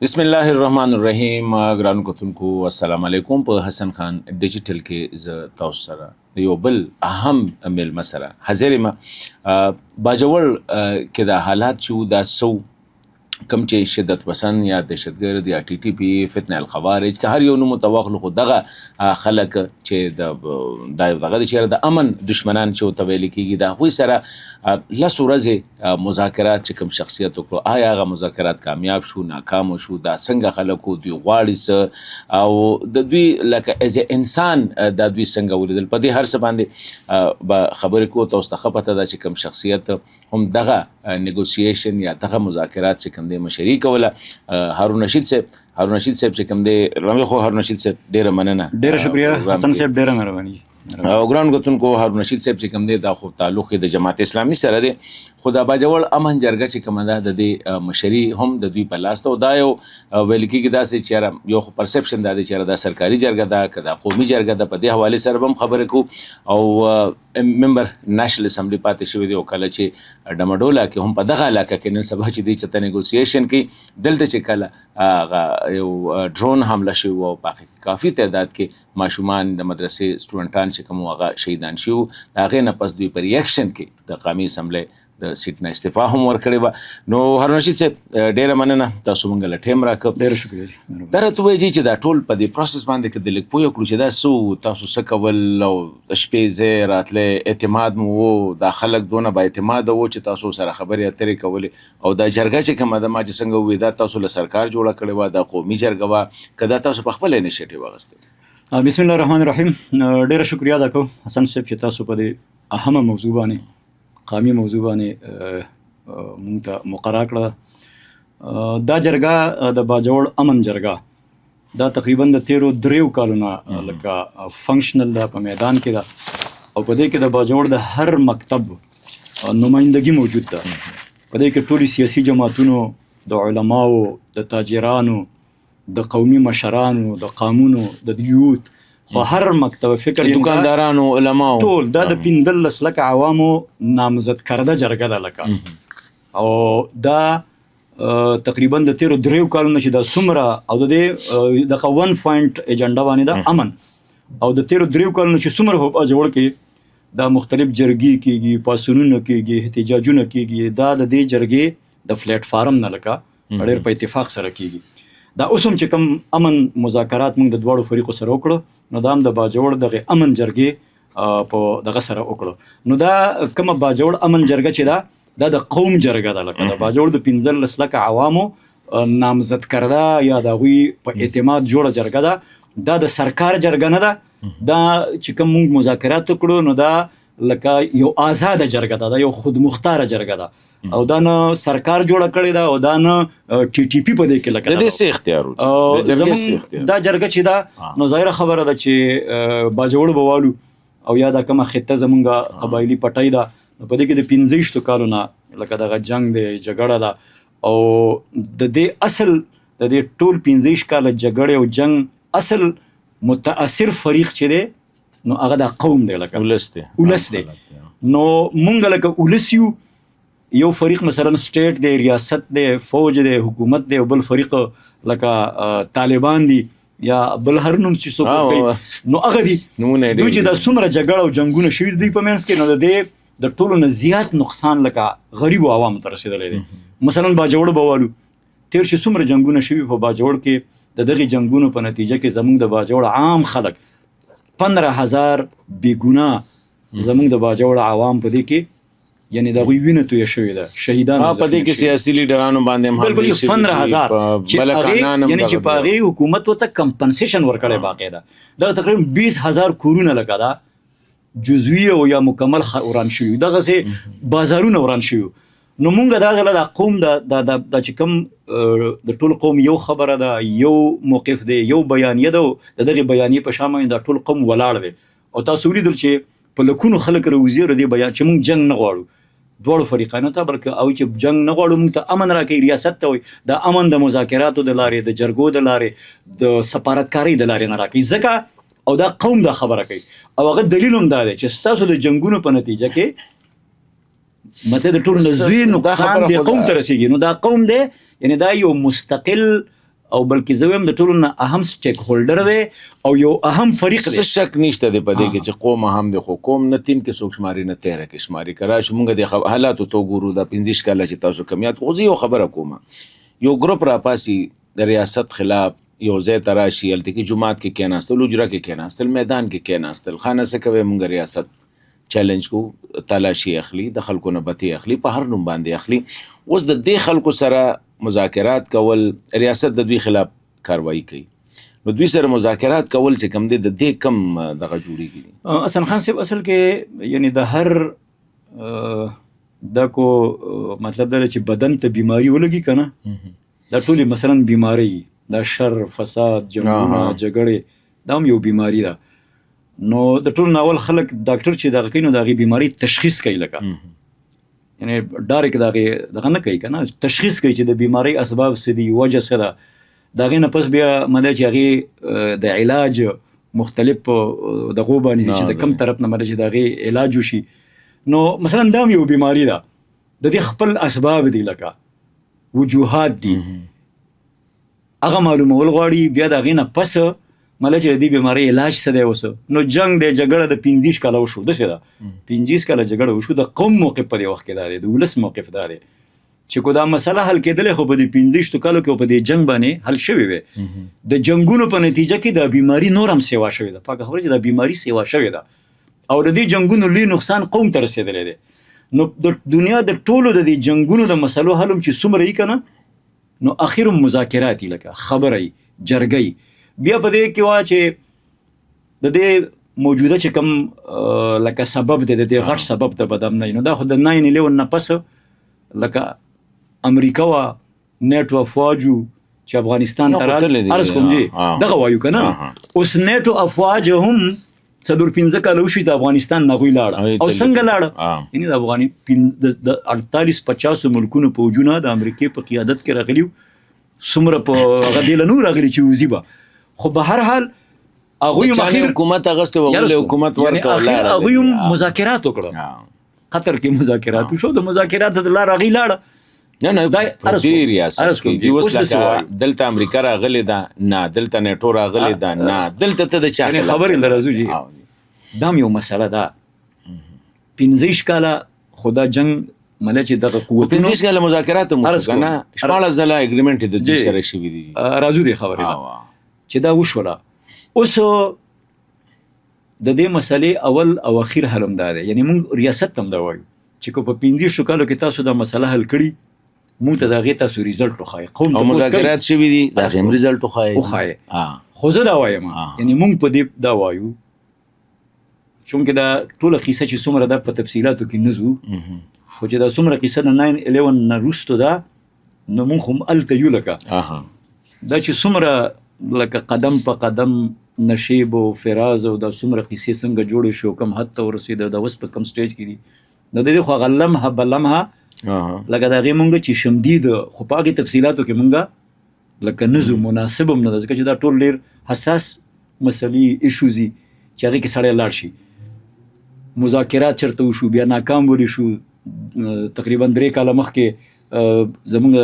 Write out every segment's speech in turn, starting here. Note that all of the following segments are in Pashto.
بسم الله الرحمن الرحیم. ګرانو کتونکو السلام علیکم. په حسن خان ډیجیټل کې ز تاسو سره د یو بل اهم میلمه سره حاضر یم. باجوړ کې د حالات چې دا سو کم چې شدت پسند یا دهشتګرد یا ټي ټي پی فتنه الخوارج که هر یو نوم متوغل خو دغه خلک چې د دغه چې د امن دشمنان چې ته ویل کېږي دا هغوی سره لس ورځې مذاکرات چې کوم شخصیت وکړو آیا هغه مذاکرات کامیاب شو ناکام شو دا څنګه خلکو دوی غواړي څه او د دوی لکه ایز انسان دا دوی څنګه ولیدل په دې هر څه باندې به خبرې کوو تاسو ته ښه پته ده چې کوم شخصیت هم دغه نیګوسییشن یا دغه مذاکرات چې کوم دی مشري کوله هارون رشید صاحب چې کوم دی لمې خو هارون رشید صاحب ډېره مننه. ډېره شکریه حسن صاحب ډېره مهرباني. او ګران کتونکو هارون رشید صاحب چې کوم دی دا خو تعلق د جماعت اسلامي سره دی خو دا باجوړ امن جرګه چې کومه ده د دې مشري هم د دوی په لاس ته او دا یو ویل کېږي داسې چې یو خو پرسپشن دا دی چې دا سرکاري جرګه ده که دا قومي جرګه ده په دې حوالې سره به هم خبرې کوو او ممبر نېشنل اسمبلی پاتې شوی دی او کله چې ډمډوله کې هم په دغه علاقه کې نن سبا چې دی چېرته نیګوسییشن کوي دلته چې کله هغه یو ډرون حمله شوی و او په هغې کې کافي تعداد کې ماشومان د مدرسې سټوډنټان چې کوم هغه شهیدان شوي وو د هغې نه پس دوی په ریاکشن کې د قومي اسمبلی د سیټ نه استعفا هم ورکړې وه. نو هارون رشید صاحب ډېره مننه تاسو موږ له ټایم راکړ. ډېره شکریه. دا راته ووایي چې دا ټول په دې پروسس باندې که د لږ پوه کړو چې دا څه تاسو څه کول او د شپې ځای راتلی اعتماد مو و دا خلک دونه با اعتماده وو چې تاسو سره خبرې اترې کولې او دا جرګه چې کومه ده ما چې څنګه ووایي دا تاسو له سرکار جوړه کړې وه دا قومي جرګه وه که دا تاسو په خپله انیشیټیو اخیستی؟ بسم الله الرحمن الرحیم. ډېره شکریه ادا کوم حسن صاحب چې تاسو په دې اهمه موضوع باندې قومي موضوع باندې مونږ ته مقرره کړه. دا جرګه د باجوړ امن جرګه دا تقریبا د 13 کالونه لکه فنکشنل ده په میدان کې ده او په دې کې د باجوړ د هر مکتب نمائندګي موجود ده. په دې کې ټولي سیاسي جماعتونو د علماو د تاجرانو د قومي مشرانو د قانونو د یوت خو هر مکتب فکر دکاندارانو علماو ټول دا د 15 لکه عوامو نامزد کرده جرګه ده لکه او دا تقریبا د 13 کالونو چې دا څومره او د دې دغه 1 پوینټ ایجنډا باندې دا امن او د 13 کالونو چې څومره په جوړ کې دا مختلف جرګې کېږي پاسونونه کېږي احتجاجونه کېږي دا د دې جرګې د پلیټ فارم نه لکه ډېر په اتفاق سره کېږي. دا اوس هم چې کوم امن مذاکرات موږ د دواړو فریقو سره وکړو نو دا هم د باجوړ دغه امن جرګې په دغه سره وکړو. نو دا کومه باجوړ امن جرګه چې دا د قوم جرګه ده لکه د باجوړ د 15 لکه عوامو نامزد کرده یا د هغوی په اعتماد جوړه جرګه ده. دا د سرکار جرګه نه ده. دا چې کوم موږ مذاکرات وکړو نو دا لکه یو آزاده جرګه ده دا یو خودمختاره جرګه ده او دا نه سرکار جوړه کړې ده او دا نه ټي ټي پی په دې کې لکه د دې څه اختیار دا جرګه چې ده نو ظاهره خبره ده چې باجوړ به والو او یا دا کومه خطه زمونږ قبایلي پټۍ ده په دې کې د 15 کالونه لکه دغه جنگ دی جګړه ده او د دې اصل د دې ټول 15 کاله جګړې او جنگ اصل متاثر فریق چې دی نو هغه د قوم دی لکه ولس دی نو مونږ لکه ولس یو فریق مثلا سټیټ دی ریاست دی فوج دی حکومت دی او بل فریق لکه طالبان دی یا بل هر نوم چې څوک کوي نو هغه دی دوی چې د څومره جګړه او جنگونه شوي دوی په منځ کې نو د دې د ټولو نه زیات نقصان لکه غریبو عوامو ته رسېدلی دی. مثلا باجوړ به والو تیر چې څومره جنګونه شوي په باجوړ کې د دغې جنګونو په نتیجه کې زموږ د باجوړ عام خلک 15,000 بېګناه زموږ د باجوړ عوام په دې کې یعنی د هغوی وینه تویه شوې ده شهیدان په دې کې سیاسي لیډرانو باندې هم بالکل 15,000 یعنی چې په هغې حکومت ورته کمپنسیشن ورکړی باقاعده دا تقریبا 20,000 کورونه لکه دا جزوی او یا مکمل وران شوي دغسې بازارونه وران شوي. نو مونږ دا ځله د قوم د چې کوم د ټول قوم یو خبره ده یو موقف دی یو بیانیه ده د دغې بیانیې په شا باندې دا ټول قوم ولاړ دی او تاسو ولیدل چې په لکونو خلک راوځي د دې بیان چې مونږ جنګ نه غواړو دواړو فریقانو ته بلکې او چې جنګ نه غواړو مونږ ته امن راکوي ریاست ته وایي د امن د مذاکراتو د لارې د جرګو د لارې د سفارتکارۍ د لارې نه راکوي ځکه او دا قوم دا خبره کوي او هغه دلیل هم دا دی چې ستاسو د جنګونو په نتیجه کې مته د ټول نزوی نقصان دی قوم ته رسیږي نو دا قوم دی یعنی دا یو مستقل او بلکې زه وایم د ټولو نه اهم سټیک هولډر دی او یو اهم فریق دی. څه شک نشته دی په دې کې چې قوم هم دی، خو قوم نه 3 کې څوک شماري نه 13 کې شماري. که راشو موږ د حالاتو ته ګورو دا 15 کاله چې تاسو کم یاد خو زه یو خبره کوم، یو ګروپ راپاسي د ریاست خلاف یو ځای ته راشي، هلته کې جومات کې کېناستل، حجره کې کېناستل، میدان کې کېناستل، خانه څه کوئ موږ ریاست چیلنج کو، تلاشي اخلي، د خلکو نه بتې اخلي، په هر نوم باندې اخلي. اوس د دې خلکو سره مذاکرات کول، ریاست د دوی خلاف کاروایی کوي، نو دوی سره مذاکرات کول چې کم دی د دې کم دغه جوړیږي. حسن خان صاحب اصل کې یعنی د هر دا کو مطلب دا چې بدن ته بیماری ولګي کنه، دا ټولې مثلا بیماری دا شر، فساد، جنګونه، جګړې دا هم یو بیماری ده. نو د ټول ناول خلک ډاکټر چې دغه کوي نو د هغې بیماری تشخیص کوي، لکه یعنی ډایرکټ د هغې دغه نه کوي که نه، تشخیص کوي چې د بیماری اسباب څه دي، وجه څه ده. د هغې نه پس بیا مطلب چې هغې د علاج مختلف دغو باندې چې د کم طرف نه مطلب چې د هغې علاج وشي. نو مثلا دا هم یو بیماری ده، د دې خپل اسباب دي، لکه وجوهات دي، هغه معلومول غواړي. بیا د هغې نه پس مله چې د دې بیماری علاج څه دی اوس. نو جنگ دی، جګړه د 15 کاله وشو، داسې ده 15 کاله جګړه وشو. د قوم موقف په دې وخت کې دا دی، د ولس موقف دا دی چې کو دا مسله حل کېدلې، خو په دې 15 کالو کې په دې جنگ باندې حل شوې وې. د جنگونو په نتیجه کې دا بیماری نور هم سیوا شوې ده. پاکه خبره چې دا بیماری سیوا شوې ده او د دې جنگونو لوی نقصان قوم ته رسېدلی دی. نو د دنیا د ټولو د دې جنگونو د مسلو حل هم چې څومره یې که نه، نو اخر مذاکرات یې، لکه خبره یې، جرګه. بیا په دې کې وا چې د دې موجوده چې کوم لکه سبب دی، د دې غټ سبب د بدم نه، نو دا خو د 9/11 نه پس لکه امریکا وا نیټو افواجو چې افغانستان ته راغلل، عرض کوم جی دغه وایو که نه. اوس نیټو افواج هم 4-5 کاله وشي د افغانستان نه غوی لاړه، او څنګه لاړه؟ یعنی د افغاني د 48-50 ملکونو پوجونه د امریکې په قیادت کې راغلي، څومره په هغه دې له نو راغلي چې وزي به. خو به هر حال هغوی هم اخر حکومت اغسته وغله حکومت ورکړه، هغوی هم مذاکرات وکړه، قطر کې مذاکرات وشو، د مذاکرات د لار هغې لاړه. نه دې ریاست کې اوس لکه دلته امریکا راغلې ده، نه دلته نیټو راغلې ده، نه دلته ته د چا خبرې له راځو جي. دا هم یو مسله ده. 15 کاله خو دا جنگ مله چې دغه قوتونو 15 کاله مذاکرات هم وشو که نه، 14 ځله اګریمنټ د دوی سره شوي دي. راځو دې خبرې ده چې دا وشوله. اوس د دې مسلې اول او اخیر حل هم دا دی، یعنی موږ ریاست هم دا وایو چې که په 15 کالو کې تاسو دا مسله حل کړي، موږ ته د هغې تاسو ریزلټ وښایئ. قوم او مذاکرات شوي دي، د هغې هم ریزلټ وښایئ. خو زه دا وایم، یعنی موږ په دې دا وایو، چونکې دا ټوله قیسه چې څومره ده په تفصیلاتو کې نه ځو، خو چې دا څومره قیسه د 9/11 نه وروستو ده، نو موږ خو هم هلته یو، لکه دا چې څومره لکه قدم په قدم نشیب و فراز او دا څومره قیسې څنګه جوړې شو، کم حد ته ورسېده، دا اوس په کم سټیج کې دي. نو د دې خو هغه لمحه به لمحه لکه د هغې مونږ چې شمدید، خو په هغې تفصیلاتو کې مونږ لکه نه ځو، مناسب هم نه ده، ځکه چې دا ټول ډېر حساس مسلې ایشوز دي چې هغې کې سړی لاړ شي. مذاکرات چېرته وشو، بیا ناکام ولې شو. تقریبا 3 کاله مخکې زمونږ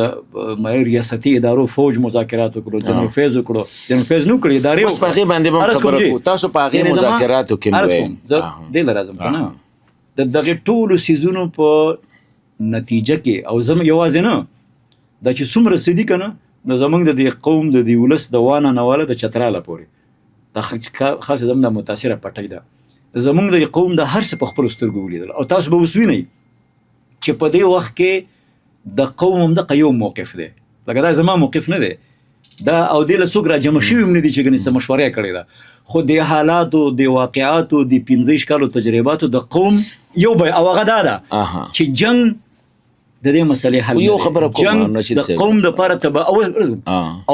ریاستي ادارو فوج مذاکرات وکړو، جنرال فیض وکړو، جنرال فیض نه وکړي ادارې. اوس په هغې باندې به خبره کوو، تاسو په هغې مذاکراتو کې مو دې له راځم که نه، د دغې ټولو څیزونو په نتیجه کې، او زم یوازې نه دا چې څومره څه دي که نه، نو زمونږ د دې قوم د دې ولس د وانه نواله د چتراله پورې دا خاص زموږ د متاثره پټۍ ده. زمونږ د قوم د هر څه په خپلو سترګو ولیدل، او تاسو به اوس وینئ چې په دې وخت کې د قوم هم دغه یو موقف دی، لکه دا زما موقف نه دی دا، او دې له څوک را جمع شوي هم نه دي چې ګنې څه مشوره یې کړې ده، خو د حالاتو، د واقعاتو، د 15 کالو تجرباتو د قوم یو او هغه دا ده چې جنگ د دې مسلې حل یو خبره کوم، جنگ د قوم دپاره ته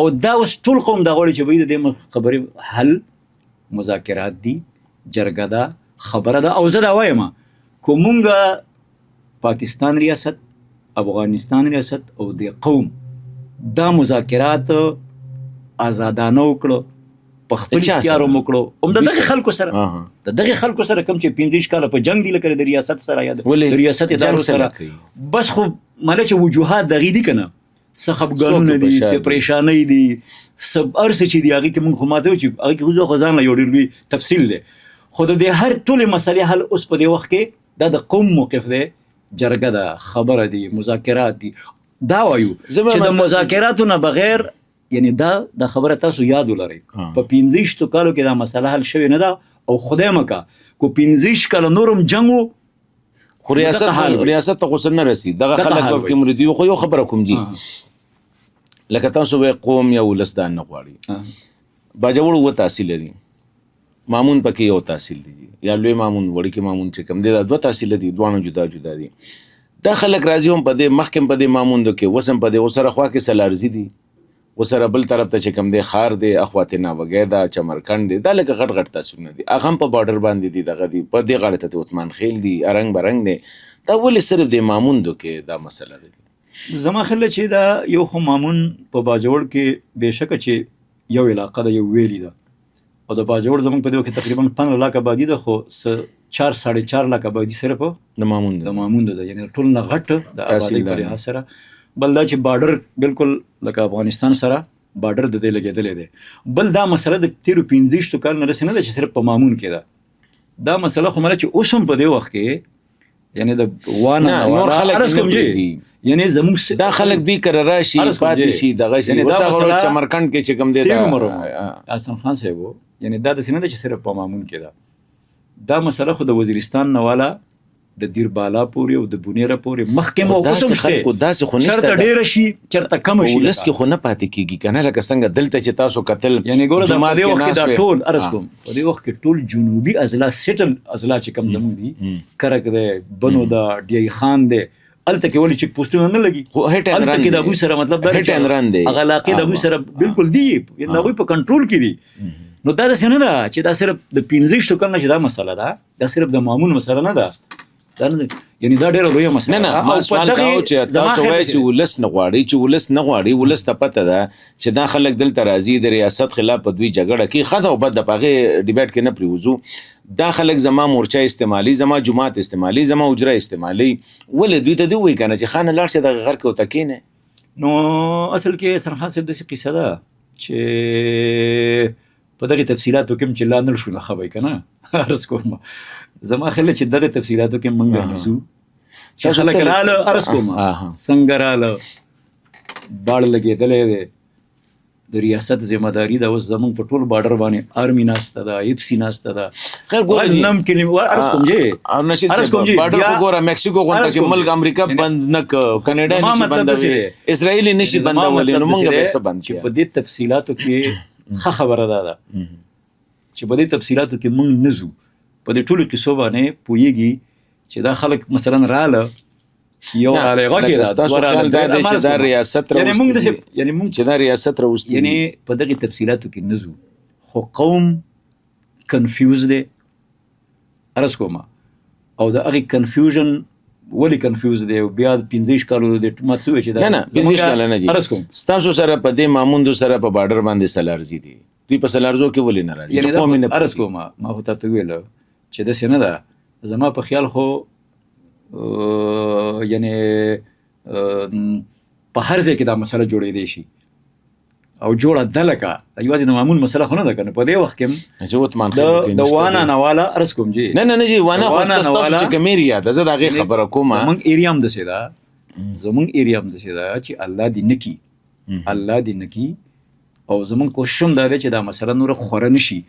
او دا اوس ټول قوم دا غواړي چې د دې خبرې حل مذاکرات دي، جرګه ده، خبره ده. او زه دا وایم که مونږ پاکستان ریاست، افغانستان ریاست او د قوم دا مذاکرات آزادانه وکړو، په خپل اختیار هم وکړو، هم د دغې خلکو سره، د دغې خلکو سره کوم چې 15 کاله په جنگ دي، لکه د ریاست سره یا د ریاست ادارو سره، بس خو مله چې وجوهات دغې دي که نه، څه خفګانونه دي، څه پریشانۍ دي، څه هر څه چې دي هغې کې مونږ خو ماته وایو چې هغې کې خو ځان له یو ډېر لوی تفصیل دی. خو د دې هر ټولې مسلې حل اوس په دې وخت کې دا د قوم موقف دی، جرګه ده، خبره دي، مذاکرات دي. دا وایو چې د مذاکراتو نه بغیر یعنی دا خبره تاسو یاد ولرئ په 15 کالو کې دا مسله حل شوې نه ده او خدای مکه کو 15 کاله نورم جنګ و خو ریاست ته غوسه نه رسید. دغه خلک به کې مریدي خو یو خبره کوم جی لکه تاسو به قوم یا ولس دا نه غواړي. باجوړ و تحصیل لري، مامون پکې یو تحصیل دی یا لوی مامون وړوکی مامون چې کوم دی دا دوه تحصیل دي، دوه جدا جدا دي. دا خلک راځي هم په دې مخکې په دې مامون دو کې وسم په دې وسره خوا کې سلارزي دي، وسره بل طرف ته چې کوم دی خار دی، اخواته ناوګی دا چمرکند دی، دا لکه غټ غټ تاسونه دي، هغه هم په بارډر باندې دي، دغه دي په دې غاړه ته عثمان خیل دی، ارنګ برنګ دی. دا ولې صرف د مامون دو کې دا مسله ده؟ زما خیال چې دا یو خو مامون په باجوړ کې بېشکه چې یو علاقه ده، یو ویلی ده، او د باجوړ زموږ په دې کې تقریبا 15 لاک آبادي ده، خو 4.5 لاک آبادي صرف د مامون ده، یعنی ټول نه غټ د آبادۍ په لحاظ سره. بل دا چې بارډر بالکل لکه افغانستان سره بارډر د دې لګېدلی دی. بل دا مسله د تیرو 15 کال نه رسې نه ده چې صرف په مامون کې ده. دا مسله خو مله چې اوس هم په دې وخت کې یعنی د وانه نور خلک کوم دي، یعنی زموږ دا خلک دی کر راشي پاتې شي دغه شي وسه چمرکند کې چې کوم دی دا حسن خان صاحب یعنی دا د سینه ده چې صرف په مامون کې ده. دا مسله خو د وزیرستان نه والا د دیر بالا پورې او د بونیره پورې مخکې مو اوسم شته، داسې خو نشته، چرته ډېره شي چرته کم شي، ولس کې خو نه پاتې کېږي کنه. لکه څنګه دلته چې تاسو قتل یعنی ګوره د دې وخت کې دا ټول عرض کوم په دې وخت کې ټول جنوبي اضلاع سیټل اضلاع چې کم زموږ دي، کرک دی، بنو دا، ډی خان دی، الته کې ولې چک پوسټونه نه لګي، خو هټ ان رن کې د ابو سره مطلب دا هټ ان رن دی، هغه علاقې د ابو سره بالکل دی، یعنی هغوی په کنټرول کې دي. نو دا داسې نه ده چې دا صرف د 15 کال نه چې دا مسله ده، دا صرف د مامون مسله نه ده، یعنی دا ډېره لویه مسله نه. ما سوال کاوه چې تاسو وایئ چې ولس نه غواړي، ولس ته پته ده چې دا خلک دلته راځي د ریاست خلاف په دوی جګړه کوي، ښه ده او بد ده، په هغې ډیبیټ کې نه پرېوځو. دا خلک زما مورچه استعمالي، زما جماعت استعمالي، زما حجره استعمالي، ولې دوی ته دې ووایي که نه چې خانه لاړ شه دغه غر کې ورته کښېنئ. نو اصل کې حسن خان صاحب داسې قصه ده چې په دغې تفصیلاتو کې هم چې لا نه شو نه خبئ که نه عرض کوم. زما خیال چې دغه تفصیلاتو کې موږ نه شو چې خلک راله عرض کوم څنګه راله باړ لګېدلی دی، د ریاست ذمہ داري ده اوس زموږ په ټول بارډر باندې آرمي ناسته ده، ایپسي ناسته ده. خیر ګوره جی نم کې عرض کوم جی نشید صاحب بارډر په ګوره میکسیکو غونډه کې ملک امریکا بند نه کاناډا نشي بندوي، اسرائیل نشي بندولی، نو موږ به څه بند چې په دې تفصیلاتو کې ښه خبره ده چې په دې تفصیلاتو کې موږ نه ځو، په دې ټولو کیسو باندې پوهېږي چې دا خلک مثلا راله یو راله غږېده چې دا ریاست راوستي، یعنی په دغې تفصیلاتو کې نه ځو، خو قوم کنفیوز دی عرض کومه، او د هغې کنفیوژن ولې کنفیوز دی، او بیا 15 کالو د ما څه وویل چې نه 15 کاله نه دي، عرض کوم ستاسو سره په دې ماموندو سره په بارډر باندې سلارزي دي، دوی په سلارزو کې ولې نه راځي؟ عرض کومه ما خو تاته ویله چې داسې نه ده. زما په خیال خو یعنی په هر ځای کې دا مسله جوړېدی شي او جوړه ده، لکه یوازې د مامون مسله خو نه ده که نه. په دې وخت کې د وانا نواله عرض کوم جی نه جی وانا خو تاسو چې کوم ایریا ده، زه د هغې خبره کوم. زموږ ایریا هم داسې ده چې الله دې نه کي، الله دې نه کي، او زموږ کوشش هم دا دی چې دا مسله نوره خوره نه شي.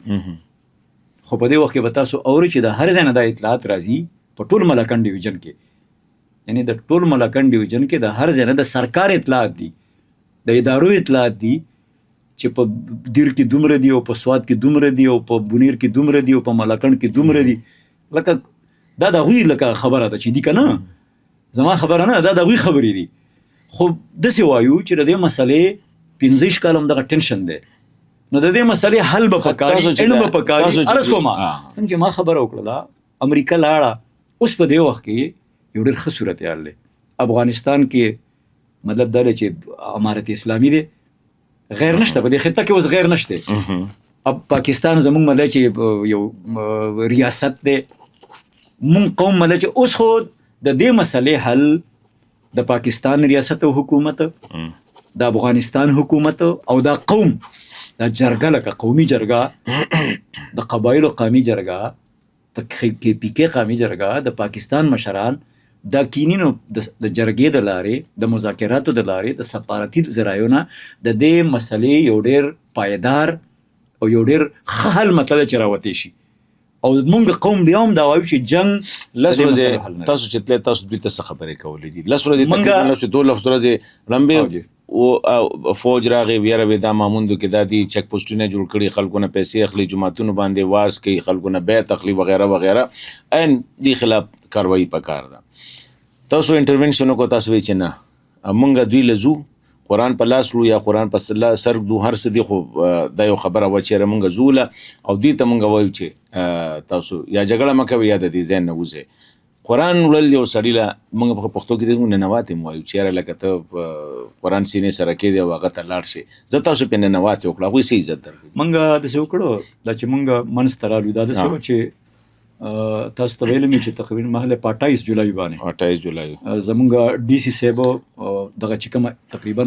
خو په دې وخت کې به تاسو اورئ چې د هر ځای نه دا اطلاعات راځي په ټول ملاکنډ ډیویژن کې، یعنی د ټول ملاکنډ ډیویژن کې د هر ځای نه د سرکار اطلاعات دي، د ادارو اطلاعات دي چې په دیر کې دومره دي، او په سوات کې دومره دي، او په بونیر کې دومره دي، او په ملاکنډ کې دومره دي. لکه دا د هغوی لکه خبره ده چې دي که نه، زما خبره نه، دا د هغوی خبرې دي. خو داسې وایو چې د دې مسلې 15 کال هم دغه ټینشن دی، نو د دې مسلې حل به پکاري، علم به پکاري. عرض کومه څنګه چې ما خبره وکړله امریکا لاړه، اوس په دې وخت کې یو ډېر ښه صورتحال دی. افغانستان کې مطلب دا دی چې امارت اسلامي دی، غیر نشته په دې خطه کې، اوس غیر نشته. اب پاکستان زموږ مطلب چې یو ریاست دی، مونږ قوم مطلب چې اوس خو د دې مسلې حل د پاکستان ریاست او حکومت د افغانستان حکومت او دا قوم دا جرګه لکه قومي جرګه د قبایلو قومي جرګه د KPK قومي جرګه د پاکستان مشران دا کینینو د جرګې د لارې د مذاکراتو د لارې د سفارتي ذرایعو د دې مسلې یو ډېر پایدار او یو ډېر ښه حل مطلب چې راوتی شي او موږ قوم بیا هم دا وایو چې جنګ لس ورځې تاسو چې تللی تاسو دوی ته څه خبرې کولې دي لس ورځې تقریبا لس 12 ورځې لمبې او فوج راغی ویره دا ماموندو کې دا دي چک پوسټونه جوړ کړي خلکو نه پیسې اخلي جماعتونو باندې واس کوي خلکو نه بیت اخلي وغیرہ وغیرہ ان دی خلاف کاروایی پکار ده تاسو انټرونشن کو تاسو وی چې نه مونږ دوی لزو قرآن په لاس لو یا قرآن په سر دو هر څه دی خو دا یو خبره و چې مونږ زوله او دوی ته مونږ وایو چې تاسو یا جګړه مکوي یا د دې ځای نه وځئ قرآن ولل یو سړي له مونږ په پښتو کې د ننواتې مو وایو چې لکه ته قرآن سینې سره کې دی او هغه ته لاړ شي زه تاسو په ننواتې وکړه هغوی څه عزت درکړي مونږ داسې وکړو دا چې مونږ منځ ته رالو دا داسې و چې تاسو ته ویلم چې تقریبا محله 28 جولای باندې 28 جولای زمونږ DC صاحب دغه چې کومه تقریبا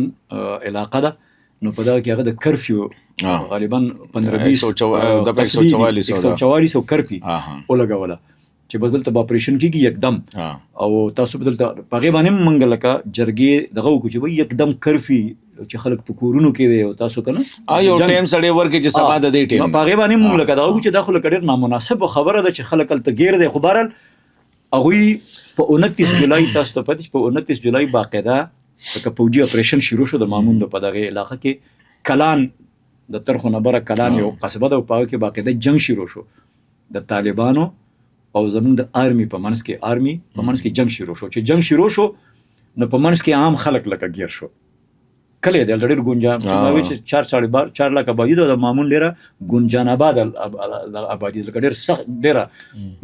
علاقه ده نو په دغه کې هغه د کرفیو غالبا 15-144 کرفی ولګوله چې بدل ته اپریشن کیږي یکدم او تاسو بدل ته پغه باندې منګ لکه جرګې دغه کو چې وي یکدم کرفی چې خلک په کورونو کې وي او تاسو کنه یو ټایم سړی ورکه چې سبا د دې ټایم پغه باندې منګ لکه دغه چې داخله کډیر نامناسب خبره ده چې خلک تل غیر دی خو بهرال هغه په 29 جولای تاسو ته پاتې په 29 جولای باقاعده که فوجي اپریشن شروع شو د مامون په دغه علاقه کې کلان د ترخو نبره کلان یو قصبه ده او په کې باقاعده جنگ شروع شو د طالبانو او زمونږ د آرمی په منځ کې جنگ شروع شو چې جنگ شروع شو نو په منځ کې عام خلک لکه گیر شو کله د ډېر ګونجان چې 4 لک آبادي د مامون ډیره ګونجان آباد آبادي د ډېر سخت ډیره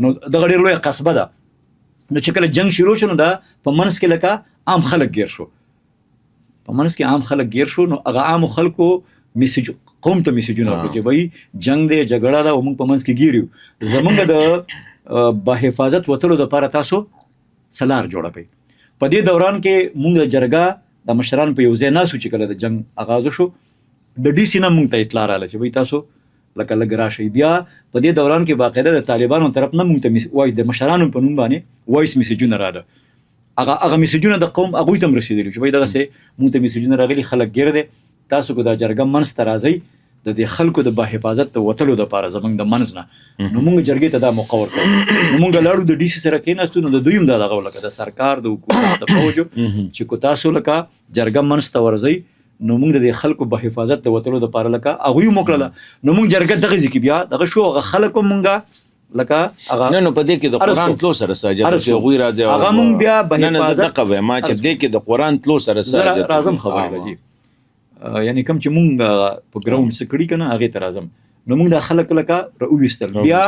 نو د ډېر لوی قصبه ده نو چې کله جنگ شروع شو نو دا په منځ کې لکه عام خلک گیر شو په منځ کې عام خلک گیر شو نو هغه عام خلکو میسج قوم ته میسجونه ورکړي چې وای جنگ دی جګړه ده او موږ په منځ کې ګیرو زمونږ د با حفاظت وتلو د لپاره تاسو سلار جوړه کړئ په دې دوران کې موږ د جرګه د مشران په یو ځای ناسو چې کله د جنگ آغاز شو د DC نه موږ ته اطلاع رااله چې وای تاسو لکه لګ راشي بیا په دې دوران کې باقاعده د طالبانو طرف نه موږ ته وایس د مشرانو په نوم باندې وایس میسجونه رااله هغه میسجونه د قوم هغه ته رسیدلی چې وای دغه سه موږ ته میسجونه راغلي خلک ګیر دي تاسو کو د جرګه منځ ته راځي د دې خلکو د با حفاظت ته وتلو د لپاره زمونږ د منځ نه نو موږ جرګې ته دا موقع ورکړو نو موږ لاړو د DC سره کېناستو نو د دویم دا دغه لکه د سرکار د حکومت د فوج چې کو تاسو لکه جرګه منځ ته ورځي نو موږ د خلکو په حفاظت ته وتلو د لپاره لکه هغه موکړه نو موږ جرګه دغه ځکه بیا دغه شو هغه خلکو موږ لکه هغه نه په دې کې د قرآن تلو سره ساجد چې غوي راځي هغه موږ بیا په حفاظت دغه ما چې دې کې د قرآن تلو سره ساجد راځم خبره لږی یعنی کوم چې مونږ په ګراوند سکړی کنه هغه ته راځم نو مونږ د خلک لکه راوېستل بیا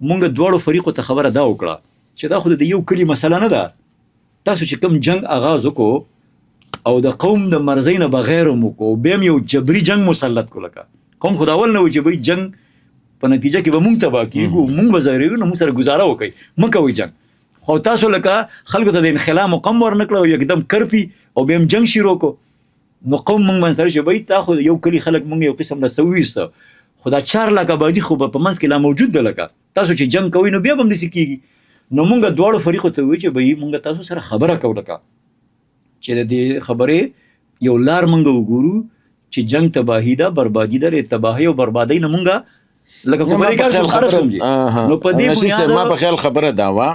مونږ دواړو فریقو ته خبره دا وکړه چې دا خو د یو کلی مسله نه ده تاسو چې کوم جنگ آغاز وکړو او د قوم د مرزۍ نه بغیر مو کو بیا یو جبري جنگ مسلط کو لکه قوم خداول نه و چې به جنگ په نتیجه کې به مونږ تبا کیږو مونږ وزایرو نو موږ سره گزاره وکړي مکوې جنگ خو تاسو لکه خلکو ته د انخلا مقام ورنکړو یکدم کرپی او بیا جنگ شروع کو نو قوم مونږ منځ چې وای تا خو یو کلی خلک مونږ یو قسم له سويسته خدا 4 لک آبادی خو په منځ کې لا موجود ده لکه تاسو چې جنگ کوي نو بیا هم دسی کیږي نو مونږ دواړو فریقو ته وی چې به مونږ تاسو سره خبره کوو لکه چې د دې خبرې یو لار مونږ وګورو چې جنگ تباہی ده بربادي ده تباہی او بربادي نه مونږ لکه کومه کار خرج کوم نو په دې بنیاد ما په خیال خبره دا وا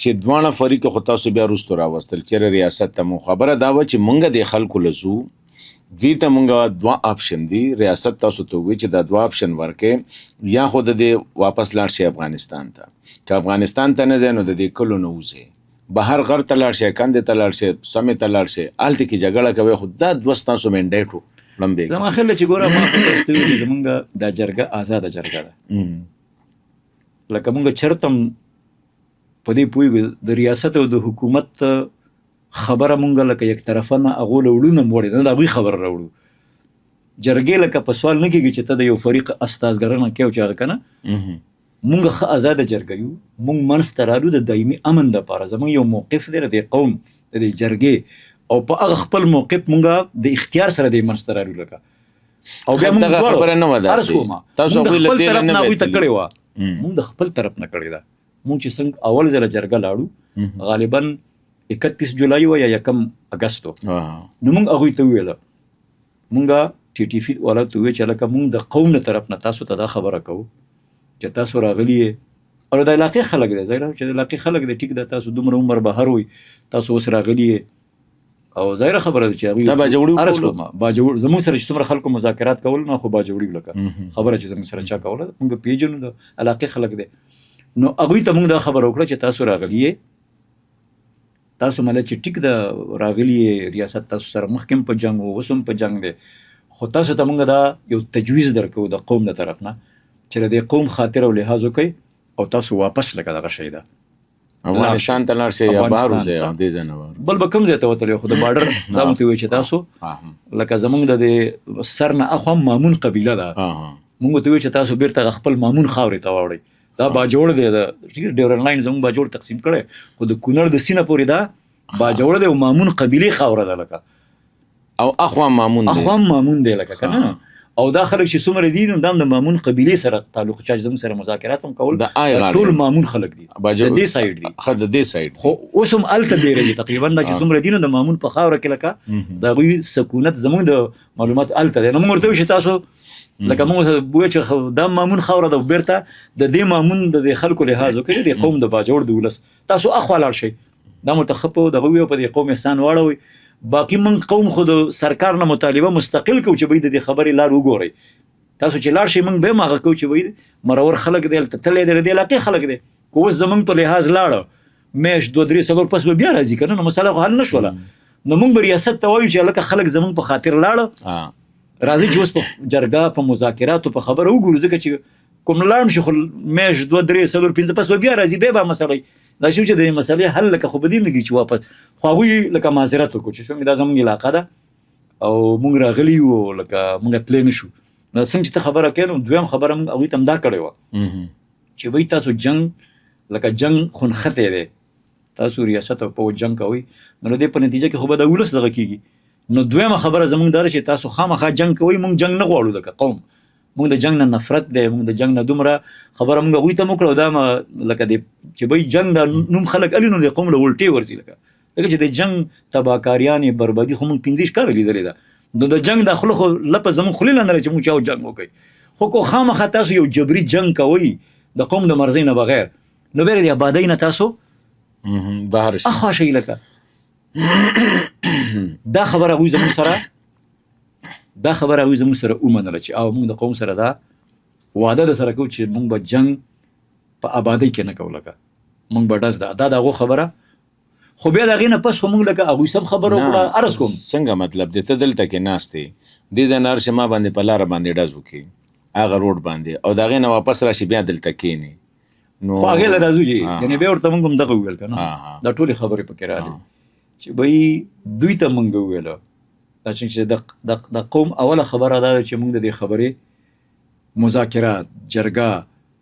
چې دوانه فریق خو تاسو بیا روستو راوستل چې ریاست ته مو خبره دا و چې مونږ د خلکو لزو دوی ته مونږ دوا آپشن دي ریاست تاسو ته وی چې دا دوا آپشن ورکې یا خود د واپس لاړ شي افغانستان ته که افغانستان ته نه ځنو د دې کلو نه وځي بهر غر ته لاړ شي کاندې ته لاړ شي سمې ته لاړ شي آلته کې جګړه کوي خو دا دوستان سو منډیټ لمبه زما خل چې ګوره ما خو تاسو ته زمونږ د جرګه آزاد جرګه ده لکه مونږ چرتم په دې پوی د ریاست او د حکومت خبره مونږ لکه یک طرفه نه اغول وړونه موړي نه دا غوي خبر راوړو جرګې لکه په سوال نه کېږي چې ته د یو فریق استازګرنه کېو چې کنه مونږ خه آزاد جرګه یو مونږ منځ ته رالو د دایمي امن د لپاره زموږ یو موقف دی د قوم د جرګې او په هغه خپل موقف مونږه د اختیار سره د منځ ته راوړو لکه او بیا دغه مونږ خبره نه وه عرض داسې. کوم تاسو مونږ د هغوی له خپل تېره طرف نه نه هغوی ته وتلي. کړې وه مونږ د خپل طرف نه کړې ده. مونږ چې څنګه اول ځله جرګه لاړو غالبا 31 جولای و یا 1 اگست نو مونږ هغوی ته وویله مونږه TTV والا ته وویل چې لکه مونږ د قوم نه طرف نه تاسو ته دا خبره کوو چې تاسو راغلي یې او د علاقې خلک دی ظاهره چې د علاقې خلک دی ټیک ده تاسو دومره عمر بهر وي تاسو اوس راغلي یې او ظاهره خبره ده چې هغوی دا باجوړي عرض وکړو. کوم باجوړ زموږ سره چې څومره خلکو مذاکرات کول نه خو باجوړي لکه خبره چې زموږ سره چا کوله مونږ پیژنو د علاقې خلک دی نو هغوی ته مونږ دا خبره وکړه چې تاسو راغلي یې تاسو مله چې ټیک ده راغلي یې ریاست تاسو سره مخکې هم په جنګ و اوس هم په جنګ دی خو تاسو ته مونږ دا یو تجویز درکوو د قوم د طرف نه چې د دې قوم خاطر او لحاظ وکړئ او تاسو واپس لکه دغه شی ده افغانستان ته لاړ شئ یا بهر اوسئ او دې ځای نه بهر. بل به کوم ځای ته وتلی خو د بارډر دا مونږ ته وایي چې تاسو لکه زمونږ د دې سر نه اخوا مامون قبیله ده مونږ ته وایي چې تاسو بیرته خپل مامون خاورې ته واوړئ دا باجوړ دی د ډیورن لاین زموږ باجوړ تقسیم کړی خو د کونړ د سینه پورې دا باجوړ دی او مامون قبیلې خاوره ده لکه او اخوا مامون دی اخوا مامون دی لکه کنه او دا خلک چې څومره دي نو دا د مامون قبیلې سره تعلق چا زموږ سره مذاکرات هم کول د آی غاړې ټول مامون خلک دي د دې سایډ دي ښه د دې سایډ خو اوس هم هلته ډېره دي تقریبا دا چې څومره دي نو د مامون په خاوره کې لکه د هغوی سکونت زموږ د معلومات هلته دی نو موږ ورته وایو چې تاسو لکه موږ وایو چې دا مامون خاوره ده بیرته د دې مامون د دې خلکو لحاظ وکړئ د قوم د باجوړ د ولس تاسو اخوا لاړ شئ دا منتخب دغه ویو په دې قوم احسان واړوئ باقي من قوم خو د سرکار نه مطالبه مستقل کوو چې باید د دې خبرې لار وګورئ تاسو چې لاړ شئ موږ به هم هغه کوو چې باید مرور خلک دی هلته تللی دی د دې علاقې خلک دی که اوس زموږ په لحاظ لاړه میاشت 2-3 پس به بیا راځي که نه نو مسله خو حل نه شوله نو موږ به ریاست ته وایو چې هلکه خلک زموږ په خاطر لاړه راځي چې اوس په جرګه په مذاکراتو په خبره وګورو ځکه چې کوم لاړم شي خو میاشت 2-3 پس به بیا راځي بیا به مسله دا شو چې د مسلې حل لکه خو به دې لګي چې واپس خو هغوی لکه معذرت وکړو چې څنګه دا زموږ علاقه ده او موږ راغلي یو لکه موږ تللی نه شو نو څنګه چې ته خبره کوې نو دویم خبره موږ هغوی ته هم دا کړې وه چې وایي تاسو جنګ لکه جنګ خونختی دی تاسو ریاست او په جنګ کوئ نو د دې په نتیجه کې خو به د ولس دغه کېږي نو دویمه خبره زموږ دا ده چې تاسو خامخا جنګ کوئ موږ جنګ نه غواړو لکه قوم موږ د جنګ نه نفرت دی موږ د جنګ نه دومره خبره موږ هغوی ته مو کړه دا لکه د چې بای جنګ د نوم خلک الي نو د قوم له الټې ورځي لکه ځکه چې د جنګ تباکاریانې بربادي خو موږ 15 ښکاره لیدلې ده نو د جنګ د خوله خو لپه زموږ خولې لاندې چې موږ چاو جنګ وکړئ خو کو خامخا تاسو یو جبري جنګ کوئ د قوم د مرضۍ نه بغیر نو بیا د آبادۍ نه تاسو بهر شئ اخوا شئ لکه دا خبره هغوی زموږ سره ومنله چې او موږ د قوم سره دا واده د سره کوو چې موږ به جنګ په آبادۍ کې نه کوو لکه موږ به ډز دا د هغو خبره خو بیا د هغې نه پس خو موږ لکه هغوی سم خبره وکړه عرض کوم څنګه مطلب دی ته دلته کې ناست یې دې ځای نه هر شي ما باندې په لاره باندې ډز وکړي هغه روډ باندې او د هغې نه واپس راشي بیا دلته کښېنې نو خو هغې له راځو چې یعنې بیا ورته موږ هم دغه وویل که نه دا ټولې خبرې پکې راغلې چې بهی دوی ته موږ وویله دا چې د قوم اوله خبره دا ده چې موږ د دې خبرې مذاکرات جرګه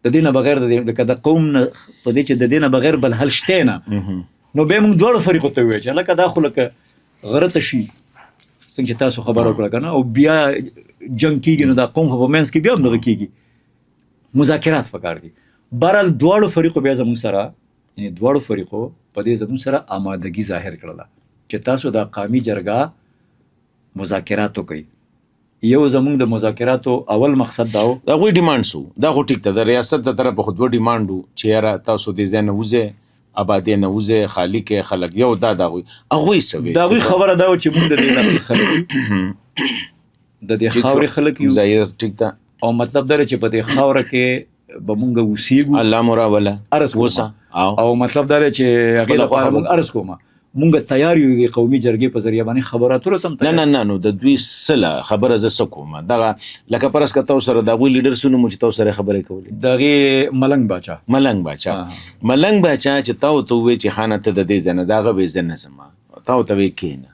د دې نه بغیر لکه د قوم نه په دې چې د دې نه بغیر بل حل شتی نه نو بیا موږ دواړو فریقو ته وویل چې هلکه دا خو لکه غره ته شي څنګه چې تاسو خبره وکړه که نه او بیا جنګ کېږي نو دا قوم خو په منځ کې بیا هم دغه کېږي مذاکرات پکار دي بهرحال دواړو فریقو بیا زموږ سره یعنې دواړو فریقو په دې زموږ سره آمادګي ظاهر کړله چې تاسو دا قومي جرګه مذاکرات وکړئ یو زموږ د مذاکراتو اول مقصد دا و د هغوی ډیمانډ سو دا خو ټیک ته د ریاست د طرفه خو دوه ډیمانډ و چې یاره تاسو دې ځای نه وځئ آبادۍ نه وځئ خالي کې خلک یو دا د هغوی څه وی د هغوی خبره دا و چې موږ د دې علاقې خلک یو د دې خاورې خلک یو ظاهر ټیک ده او مطلب دا چې په دې خاوره کې به موږ اوسېږو الله مو راوله عرض کوم وسه او مطلب دا چې هغې لپاره موږ عرض کوم مونږ تیار یو د قومي جرګې په ذریعه باندې خبرو اترو ته هم نه نو د دوی سله خبره زه څه کوم دغه لکه فرض که تاسو سره د هغوی لیډر سونه مو چې تاسو سره خبرې کولې د هغې ملنګ باچا چې تا ورته ووایې چې خانه ته د دې ځای نه د هغه وایي زه نه ځم تا ورته وایي کښېنه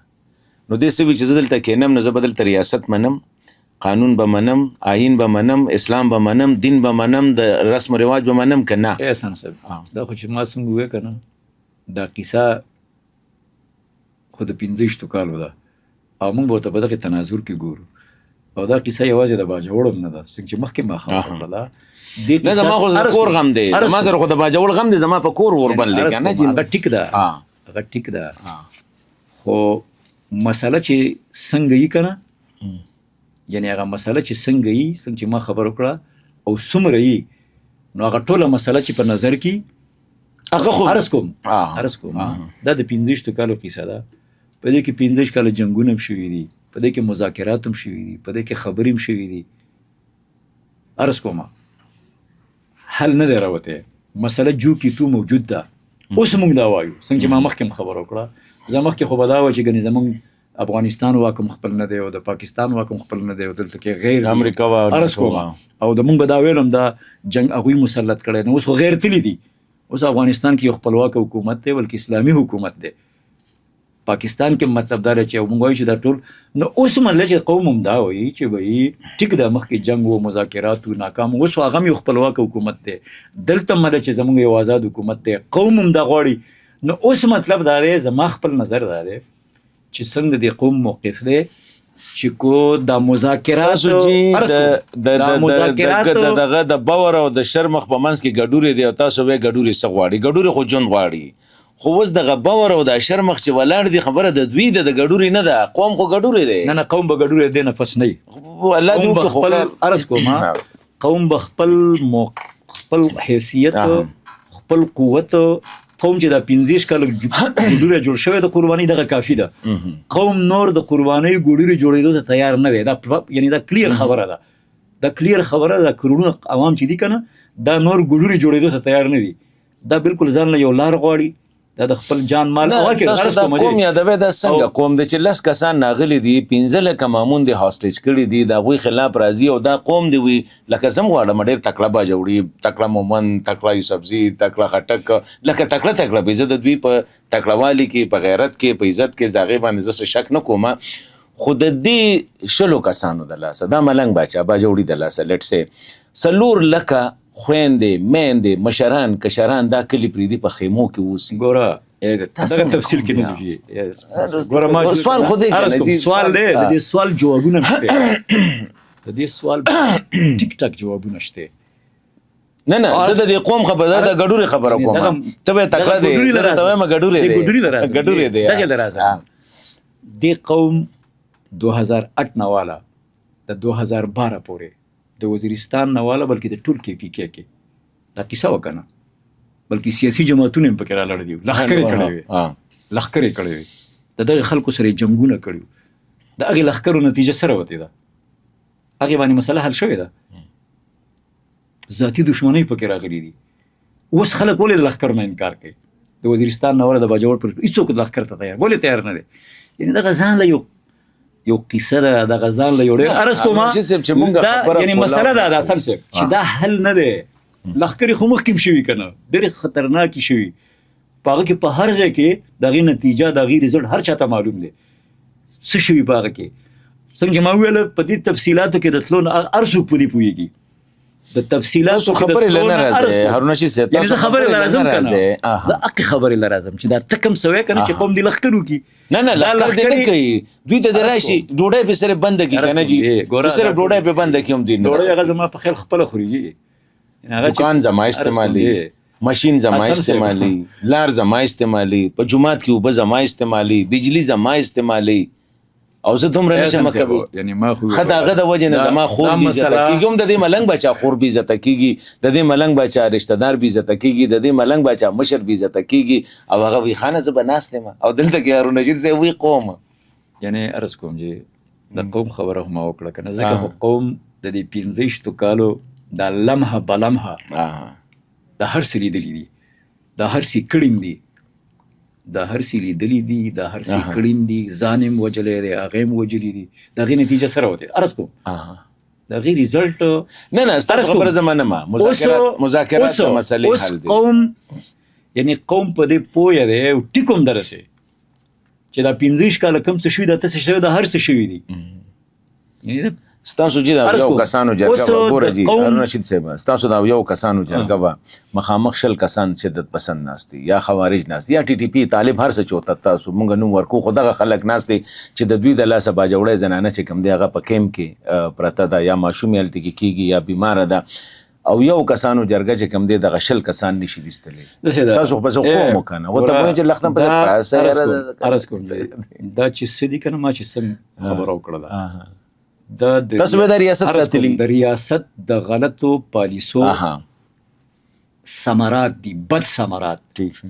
نو دې څه وایي چې زه دلته کښېنم نو زه به دلته ریاست منم قانون به منم آیین به منم اسلام به منم دین به منم د رسم و رواج به منم که نه احسان صاحب دا خو چې ما څنګه ووایې که نه دا قیصه خو د 15 کالو ده او موږ ورته په دغه تناظر کې ګورو او دا کیسه یوازې د باجوړ نه ده څنګه چې مخکې ما خبره کړله نه زما خو د کور غم دی ما سره خو د باجوړ غم دی زما په کور وربل لګا نه هغه ټیک ده هغه ټیک ده خو مسله چې څنګه یې کنه یعنی هغه مسله چې څنګه یې څنګه چې ما خبر وکړه او څومره یې نو هغه ټوله مسله چې په نظر کې هغه خو عرض کوم دا د 15 کالو کیسه ده په دې کې 15 کاله جنگونه هم شوي دي په دې کې مذاکرات هم شوي دي په دې کې خبرې هم شوي دي عرض کوم حل نه دی راوته مسله جو کې تو موجود ده اوس موږ دا وایو څنګه چې ما مخکې خبر وکړه زه مخکې خو به دا وایي چې ګنې زموږ افغانستان واکم خپل نه دی او د پاکستان واکم خپل نه دی او دلته کې غیر امریکا عرض کوم او د موږ به دا ویلم دا جنگ هغوی مسلط کړی نو اوس خو غیر تللی دي اوس افغانستان کې یو خپلواک حکومت دی بلکې اسلامي حکومت دی پاکستان کې مطلب دا چې موږ وایو چې دا ټول نو اوس مله چې قوم هم دا وایي چې وایي ټیک ده مخکې جنگ و مذاکرات و ناکام اوس هغه یو خپلواک حکومت دی دلته مله چې زموږ یو آزاد حکومت دی قوم هم دا غواړي نو اوس مطلب دا دی زما خپل نظر دا دی چې څنګه د قوم موقف دی چې کو د مذاکرات دغه د باور او د شرمخ په منځ کې ګډوري دی او تاسو به ګډوري څه غواړي ګډوري خو جون غواړي خو اوس دغه باور او د شرمخ چې ولاړ دي خبره د دوی د ګډوري نه ده قوم خو ګډوري دی نه قوم به ګډوري دی نفس نه الله دې خپل عرض کوم قوم بخپل حیثیت خپل قوت قوم چې دا 15 کال ګډوره جوړ شوی د قرباني دغه کافی ده قوم نور د قرباني ګډوره جوړېدو ته تیار نه دی دا یعنی دا کلیر خبره ده دا کلیر خبره ده کرونو عوام چې دي کنه دا نور ګډوره جوړېدو ته تیار نه دي دا بالکل ځان له یو لار غواړي دا د خپل جان مال او کې قوم یادوي دا څنګه قوم د چې لس کسان ناغلي دي 15 لکه مامون دي هاستیج کړي دي دا غوي خلاف راځي او دا قوم دی وي لکه زم غواړم ډېر تکړه باجوړي تکړه مومن تکړه یوسفزي تکړه خټک لکه تکړه به زه د دوی په تکړهوالي کې په غیرت کې په عزت کې داغه باندې زه شک نه کوم خود دې شلو کسانو د لاسه دا ملنګ باچا باجوړي د لاسه لټ سه سلور لکه خويندې میندې مشران کشران دا کلی پریدي په خیمو کې اوسي ګوره دا تفصیل کې نه ځي ګوره ما سوال خو دې سوال دی د دې سوال جوابونه نشته د دې سوال ټیک ټاک جوابونه نشته نه زه د دې قوم خبره دا ګډوري خبره کوم ته به تکړه دی زه ته ما ګډوري دی دغه درازه دې قوم 2008 نواله د 2012 پورې د وزیرستان نواله بلکې د ټول کې پی کې دا کیسه وکنه بلکې سیاسي جماعتونه هم پکې را لړ دي لخرې کړې وي دغه خلکو سره جنگونه کړي د هغه لخرو نتیجه سره وته ده هغه باندې مسله حل شوې ده ذاتی دښمنۍ پکې راغلي دي اوس خلک ولې د لخر نه انکار کوي د وزیرستان نواله د باجوړ پر هیڅوک د لخر ته ولې تیار نه دي یعنی دا غزان له یو قصه ده د غزان له یوړې ارس کومه دا یعنی مسله ده دا سم چې دا حل نه دی لخر خو مخکې شوی کنه ډېر خطرناک شوی پاغه کې په هر ځای کې دغه نتیجه دغه رزلټ هر چاته معلوم دی څه شوی پاغه کې څنګه ما ویل په دې تفصيلاتو کې د تلون ارسو پوری پويږي د تفصيلاتو خبره لنه راځي هرونه شي ست یعنی خبره لازم کنه زه اق خبره لازم چې دا تکم سوي کنه چې قوم دی لخرو کی نه لخر دې نه کوي دوی ته دراشي ډوډۍ په سره بند کی کنه جی چې سره ډوډۍ په بند کی هم دي ډوډۍ هغه زما په خیال خپل خوريږي دکان زما استعمالي ماشین زما استعمالي لار زما استعمالي په جمعات کې وب زما استعمالي بجلی زما استعمالي او زه دومره نشم کوي یعنی ما خو خداغه د وجه نه ما خور بي عزت کیږي هم د دې ملنګ بچا خور بي عزت کیږي د دې ملنګ بچا رشتہ دار بي عزت کیږي د دې ملنګ بچا مشر بي عزت کیږي او هغه وی خانه زه بناستم او دلته کې هارون رشید زه وی قوم یعنی ارز کوم چې د قوم خبره هم وکړه کنه ځکه قوم د دې 15 کالو د لمحه بلمحه د هر څه لیدلې دي د هر څه کړیم دي د هر څه لیدلې دي د هر څه کړیم دي ځانم وجلې دي هغه وجلې دي دغه نتیجه سره وته ارز کوم دغه رزلټ نه ستاسو خبره زمانه ما مذاکرات د مسلې حل دي قوم یعنی قوم په دې پوهه دی ټیکوم درسه چې دا 15 کال کم څه شوی د تاسو شوی د هر څه شوی دي یعنی ستاسو چې دا عرض یو کوم. کسانو اوس جرګه د ګوره جی قوم- هارون رشید صاحب ستاسو دا یو کسانو جرګه وه مخامخ شل کسان شدت پسند ناست دي یا خوارج ناست دي یا ټي ټي پي طالب هر څه چوته تاسو مونږ نوم ورکو خو دغه خلک ناست دي چې د دوی د لاسه باجوړی زنانه چې کوم دی هغه په کیمپ کې پرته ده یا ماشومې هلته کې کېږي یا بیماره ده او یو کسانو جرګه چې کوم دی دغه شل کسان نشي ویستلی تاسو خو پس قوم وکنه ورته وایي چې لختم پس عرض کوم دا چې څه دي که نه ما چې څنګه خبره وکړله تاسو به د ریاست ساتلی د ریاست د غلطو پالیسو ثمرات دي بد ثمرات ٹھیک شو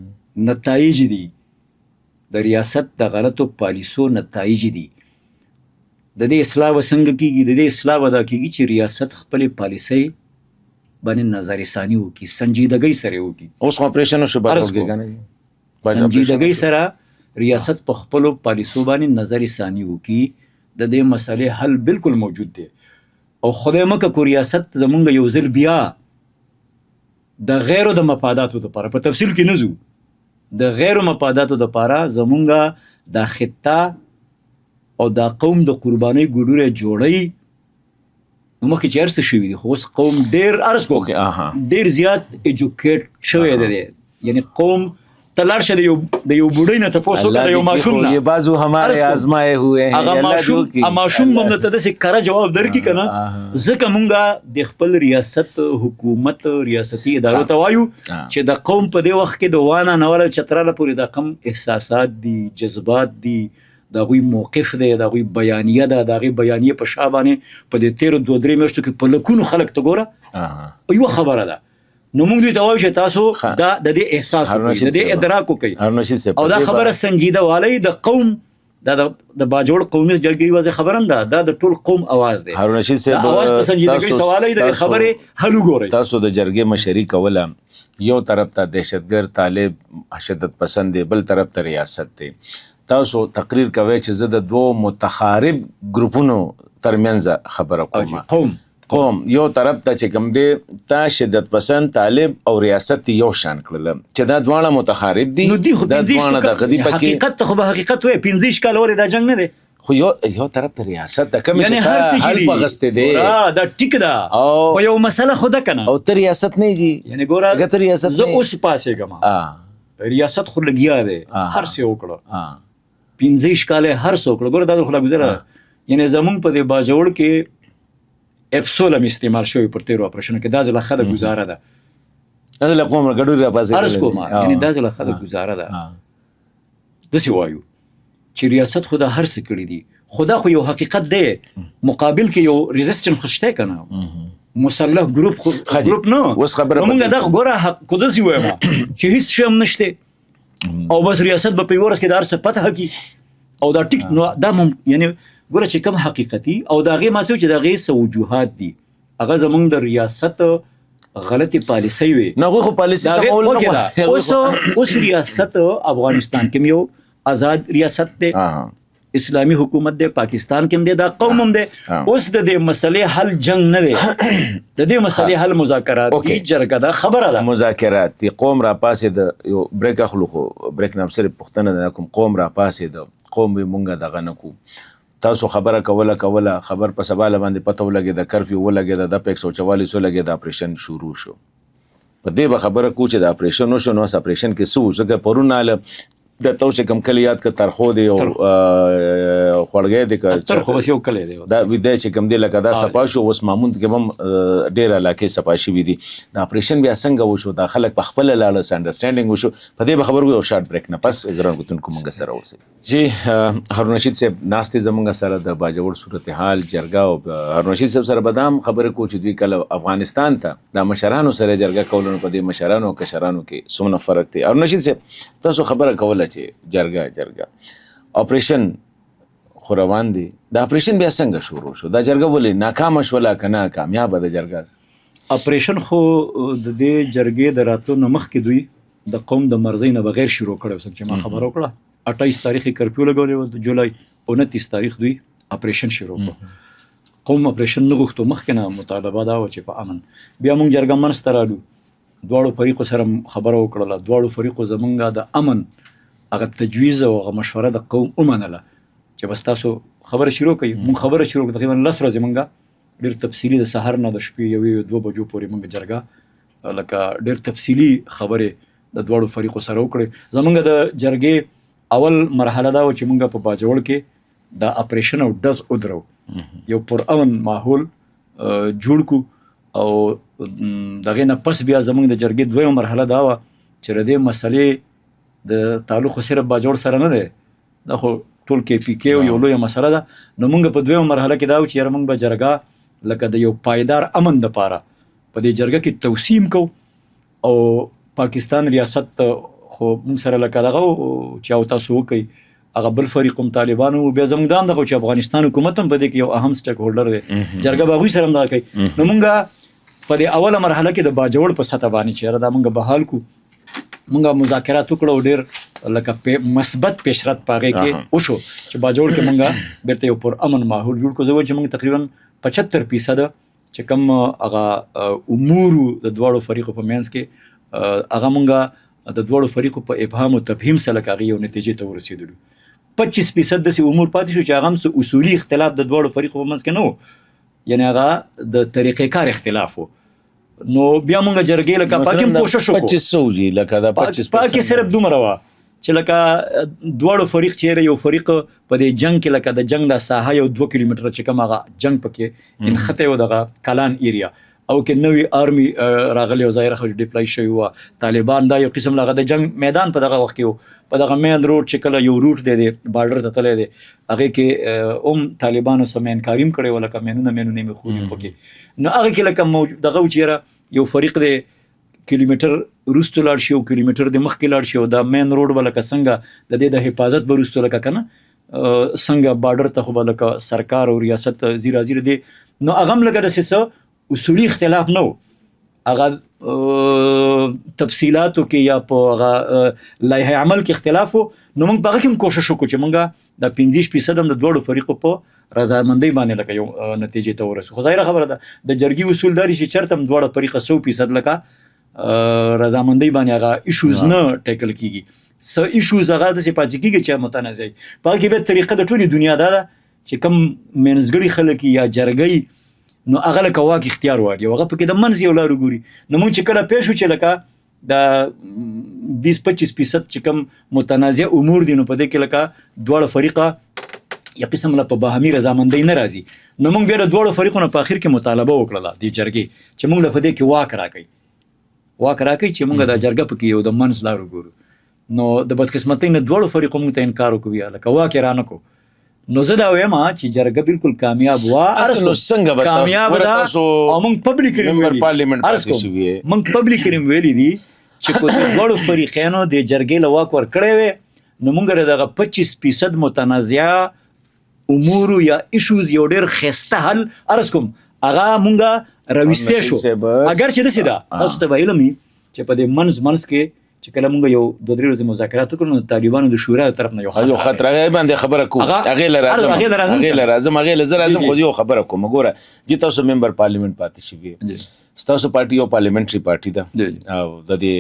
نتایج دي د ریاست د غلطو پالیسو نتایج دي د دې اصلاح به څنګه کیږي د دې اصلاح به دا کیږي چې ریاست خپلې پالیسۍ باندې نظرثاني وکړي سنجیدګۍ سره وکړي اوس اپریشن شو عرض کوم. سنجیدګۍ سره ریاست په خپلو پالیسو باندې نظرثاني وکړي د دې مسئلې حل بالکل موجود دی او خدای مکه کو ریاست زمونږ یو ځل بیا د غیرو د مفاداتو دپاره په تفصیل کې نه ځو د غیرو مفاداتو دپاره زمونږ دا خطه او دا قوم د قربانۍ ګوډوری جوړی نو مخکې چې هر څه شوي دي خو اوس قوم ډېر عرض کوم ډېر زیات ایجوکیټ شوی دی یعنی قوم تلار شه د یو بوډۍ نه تپوس وکړه د یو ماشوم نه یہ بازو ہمارے آزمائے ہوئے ہیں هغه ماشوم هم درته داسې کره جواب درکړي که نه ځکه مونږ د خپل ریاست حکومت ریاستي ادارو ته وایو چې د قوم په دې وخت کې د وانه نوله چتراله پورې دا کم احساسات دي جذبات دي د هغوی موقف دی د هغوی بیانیه ده د هغې بیانیه په شا باندې په دې تېرو 2-3 میاشتو کې په لکونو خلک ته ګوره یوه خبره ده نو موږ دوی ته وایو چې تاسو دا د دې احساس وکړئ د دې ادراک وکړئ او دا خبره سنجیده والی د قوم دا د باجوړ قومي جرګې یوازې خبره نه ده دا د ټول قوم اواز دی هارون رشید صاحب اواز په سنجیدګۍ سوالی د خبرې حل وګورئ تاسو د جرګې مشري کوله یو طرف ته دهشتګرد طالب شدت پسند دی بل طرف ته ریاست دی تاسو تقریر کوئ چې زه د 2 متخارب ګروپونو ترمنځ خبره قوم یو طرف ته چې کوم دی تا شدت پسند طالب او ریاست یو شان کړل چې دا دواړه متخارب دي دا دواړه د غدي پکې حقیقت ته خو به حقیقت وای 15 کال ولې دا جنگ نه دی خو یو طرف ته ریاست د کوم چې حل پغسته دی دا ټیک ده خو یو مسله خود کنه او ته ریاست نه دی یعنی ګوره اگر ته ریاست زه اوس پاسه ګم ریاست خو لګیا دی هر څه وکړه 15 کال هر څه وکړه ګوره دا خو لګیدره یعنی زمون په دې باجوړ کې افسول هم استعمال شوی پر تیرو اپریشنو کې دا ځله ښه ده ګزاره ده دا له قوم ګډوډ راپاسې عرض کوم یعنی دا ځله ښه ده ګزاره ده داسې وایو چې ریاست خو دا هر څه کړي دي خو دا خو یو حقیقت دی مقابل کې یو ریزسټنټ خو شته که نه مسلح ګروپ نه مونږ دغه ګوره خو داسې وایم چې هېڅ شی هم نشته او بس ریاست به په یوه ورځ کې د هر څه پته کړي او دا ټیک نو دا یعنی ګوره چې کوم حقیقتي او د هغې ما چې د هغې څه وجوهات دي هغه زمونږ د ریاست غلطې پالیسۍ وې نه هغوی خو پالیسي سمول نه اوس ریاست افغانستان کې یو آزاد ریاست دی اسلامی حکومت دی پاکستان کې هم دی دا قوم هم دی اوس د دې مسلې حل جنگ نه دی د دې مسلې حل مذاکرات دي جرګه ده خبره ده مذاکرات دي قوم را پاسې یو بریک اخلو خو بریک نه صرف پوښتنه ده کوم قوم را پاسې قوم به مونږ دغه نه کو تاسو خبره کوله خبر په سبا باندې پته ولګېده کرفیو ولګېده د 144 ولګېده اپریشن شروع شو په دې به خبره کو چې د اپریشن وشو نو اپریشن کې څه ځکه پرون د تو چې کم کلیات که ترخو دی او خوړګی دی که ترخو بس یو کلی دی دا ویده چې کم دی لکه دا سپا شو اوس ماموند کې هم ډېر علاقې سپا شوي دي د اپریشن بیا څنګه وشو دا خلک په خپله لاړه څه انډرسټینډینګ وشو په دې به خبر یو شارټ بریک نه پس ګران کتونکو موږ سره اوسئ جی هارون رشید صاحب ناستې زموږ سره د باجوړ صورتحال جرګه او هارون رشید صاحب سره به دا هم خبرې کوو چې دوی کله افغانستان ته د مشرانو سره جرګه کولو نو په دې مشرانو او کشرانو کې څومره فرق دی هارون رشید صاحب تاسو خبره کوله چې جرګه اپریشن خو روان دي دا اپریشن بیا څنګه شروع شو دا جرګه ولې ناکامه شوله که نه کامیابه د جرګه اپریشن خو د دې جرګې د راتلو نه مخکې دوی د قوم د مرضۍ نه بغیر شروع کړی څنګه چې ما خبره وکړه 28 تاریخ یې کرفیو لګولی و د جولای 29 تاریخ دوی اپریشن شروع کړو قوم اپریشن نه غوښتو مخکې نه مطالبه دا وه چې په امن بیا موږ جرګه منځته رالو دواړو فریقو سره خبره وکړله دواړو فریقو زمونږ د امن هغه تجویز او هغه مشوره د قوم ومنله چې بس تاسو خبره شروع کړئ مونږ خبره شروع کړو تقریبا 10 ورځې مونږ ډېر تفصیلي د سحر نه د شپې 1-2 بجو پورې موږ جرګه لکه ډېر تفصیلي خبرې د دواړو فریقو سره وکړې. زمونږ د جرګې اول مرحله دا و چې موږ په باجوړ کې د اپریشن او ډز ودرو، یو پرامن ماحول جوړ کو، او دغه نه پس بیا زمونږ د جرګې دویمه مرحله دا و چې د دې مسلې د تعلق صرف باجوړ سره نه دی، دا خو ټول کې پی کې یو لویه مسله ده. نو موږ په دویمه مرحله کې دا و چې یاره موږ به جرګه لکه د یو پایدار امن دپاره په دې جرګه کې توسیم کو، او پاکستان ریاست خو موږ سره لکه دغه چې او تاسو وکئ هغه بل فریق هم طالبان و، بیا زموږ دا هم دغه چې افغانستان حکومت هم په دې کې یو اهم سټیک هولډر دی، جرګه به هغوی سره هم دغه کوي. نو موږ په دې اوله مرحله کې د باجوړ په سطح باندې چې یاره دا موږ بحال کو، موږ مذاکرات وکړو، ډېر لکه مثبت پیشرفت په هغې کې وشو چې باجوړ کې موږ بیرته یو پرامن ماحول جوړ کړو. زه وایم چې موږ تقریبا 75% چې کوم هغه امورو د دواړو فریقو په منځ کې هغه موږ د دواړو فریقو په ابهام او تفهیم سره لکه هغې یو نتیجې ته ورسېدلو. 25% داسې امور پاتې شو چې هغه هم څه اصولي اختلاف د دواړو فریقو په منځ کې نه و، یعنې هغه د طریقې کار اختلاف و. نو بیا مونږ جرګې لکه پاکي هم کوشش وکړو، 2500 جی لکه دا 25% پاکي صرف دومره وه چې لکه دواړو فریق چیرې یو فریق په دې جنگ کې لکه د جنگ د ساحه یو 2 کیلومتره چې کوم هغه جنگ پکې انخته و دغه کلان ایریا، او کې نوی آرمی راغلی او ظاهره خو ډیپلای شوی و، طالبان دا یو قسم لغه د جنگ میدان په دغه وخت کې و، په دغه مین روډ چې کله یو روټ دی بارډر ته تللی دی هغې کې طالبانو سره مینکاري هم کړې وه، لکه مینونه مې خولي پکې. نو هغې کې لکه دغه و چې یاره یو فریق دی کیلومتر وروسته لاړ شي او کیلومتر د مخکې لاړ شي، او دا مین روډ به لکه څنګه د دې د حفاظت به وروسته لکه که نه څنګه بارډر ته خو به لکه سرکار او ریاست زیره زیره دی. نو هغه هم لکه داسې څه اصولي اختلاف نه و، هغه تفصیلاتو کې یا په هغه لایحه عمل کې اختلاف و. نو موږ په هغه کې هم کوشش وکړو چې موږ د 25% هم د دواړو فریقو په رضامندۍ باندې لکه یو نتیجې ته ورسو. خو ظاهره خبره ده د جرګې اصول دا دي چې چېرته هم دواړه فریقه 100% لکه رضامندۍ باندې هغه ایشوز نه ټیکل کیږي، څه ایشوز هغه داسې پاتې کیږي چې متنازع وي. په هغه کې بیا طریقه د ټولې دنیا دا ده چې کوم منځګړي خلک یا جرګۍ نو هغه لکه واک اختیار واړي او هغه پکې د منځ یو لارو ګوري. نو موږ چې کله پېښ شو چې لکه د 20-25% چې کوم متنازع امور دي نو په دې کې لکه دواړه فریقه یا قسم له په باهمي رضامندۍ نه راځي، نو موږ بیا د دواړو فریقو نه په اخر کې مطالبه وکړله د جرګې چې موږ له په دې کې واک راکوي چې موږ د جرګه پکې یو د منځ لارو ګورو. نو د بدقسمتۍ نه دواړو فریقو موږ ته انکار وکړو لکه واک یې رانه کو. نو زه دا وایم چې جرګه بالکل کامیاب وه، نو څنګه به کامیاب ده، او موږ پبلیکلی موږ پبلیکلی ویلي دي چې په دواړو فریقینو د جرګې له واک ورکړی وی، نو موږ دغه 25% متنازعه امورو یا ایشوز یو ډېر ښایسته حل عرض کوم هغه مونږه راویستی شو. اگر چې داسې ده تاسو ته به علم وي چې په دې منځ کې چې کله مونږ یو 2-3 ورځې مذاکرات وکړو نو طالبانو د شورا طرف نه یو خطر هغې باندې خبره کوم، هغې له راځم زه راځم، خو یو خبره کوم. ګوره چې تاسو ممبر پارلیمنت پاتې شوي، ستاسو پارټي یو پارلیمنټري پارټي ده او د دې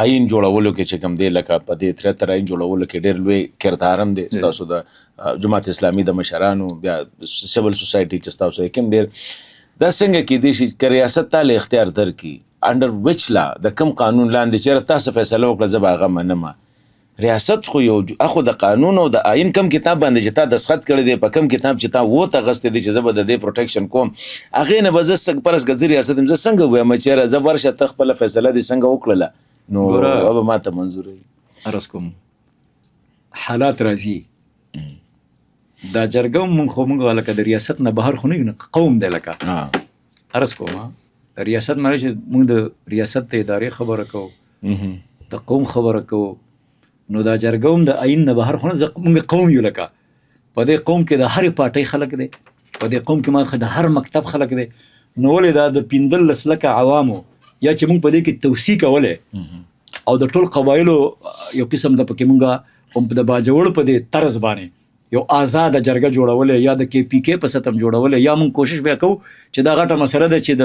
آئین جوړولو کې چې کوم دی لکه په دې 73 آئین جوړولو کې ډېر لوی کردار هم دی ستاسو د جماعت اسلامي د مشرانو، بیا سیول سوسایټي چې ستاسو یې کوم ډېر دا څنګه کېدی شي که ریاست تاله اختیار درکړي انډر وچ لا د کوم قانون لاندې چېرې تاسو فیصله وکړه زه به هغه منمه. ریاست خو یو اخو د قانون او د آئین کم کتاب باندې چې تا دستخط کړی دی په کم کتاب چې تا وته اغوستی دی چې زه به د دې پروټیکشن کوم هغې نه به زه پرس که زه ریاست یم زه څنګه ووایم چېرې زه ورشه ته خپله فیصله دې څنګه وکړله نو هغه به ما ته منظور وي. عرض کوم حالات راځي دا جرګه موږ لکه د ریاست نه بهر خو نه یو قوم دی لکه عرض کوم ریاست معنی چې موږ د ریاست ته ادارې خبره کوو د قوم خبره کوو، نو دا جرګه هم د آئین نه بهر خو نه موږ قوم یو لکه په دې قوم کې د هرې پارټۍ خلک دی، په دې قوم کې ما د هر مکتب خلک دی. نو ولې دا د 15 لکه عوامو یا چې موږ په دې کې توسیع کولی او د ټول قبایلو یو قسم د پکې موږ د باجوړ په دې طرز باندې یو آزاده جرګه جوړولې یا د کې پی کې په سطح جوړولې، یا موږ کوشش بیا کوو چې دا غټه مسله ده چې د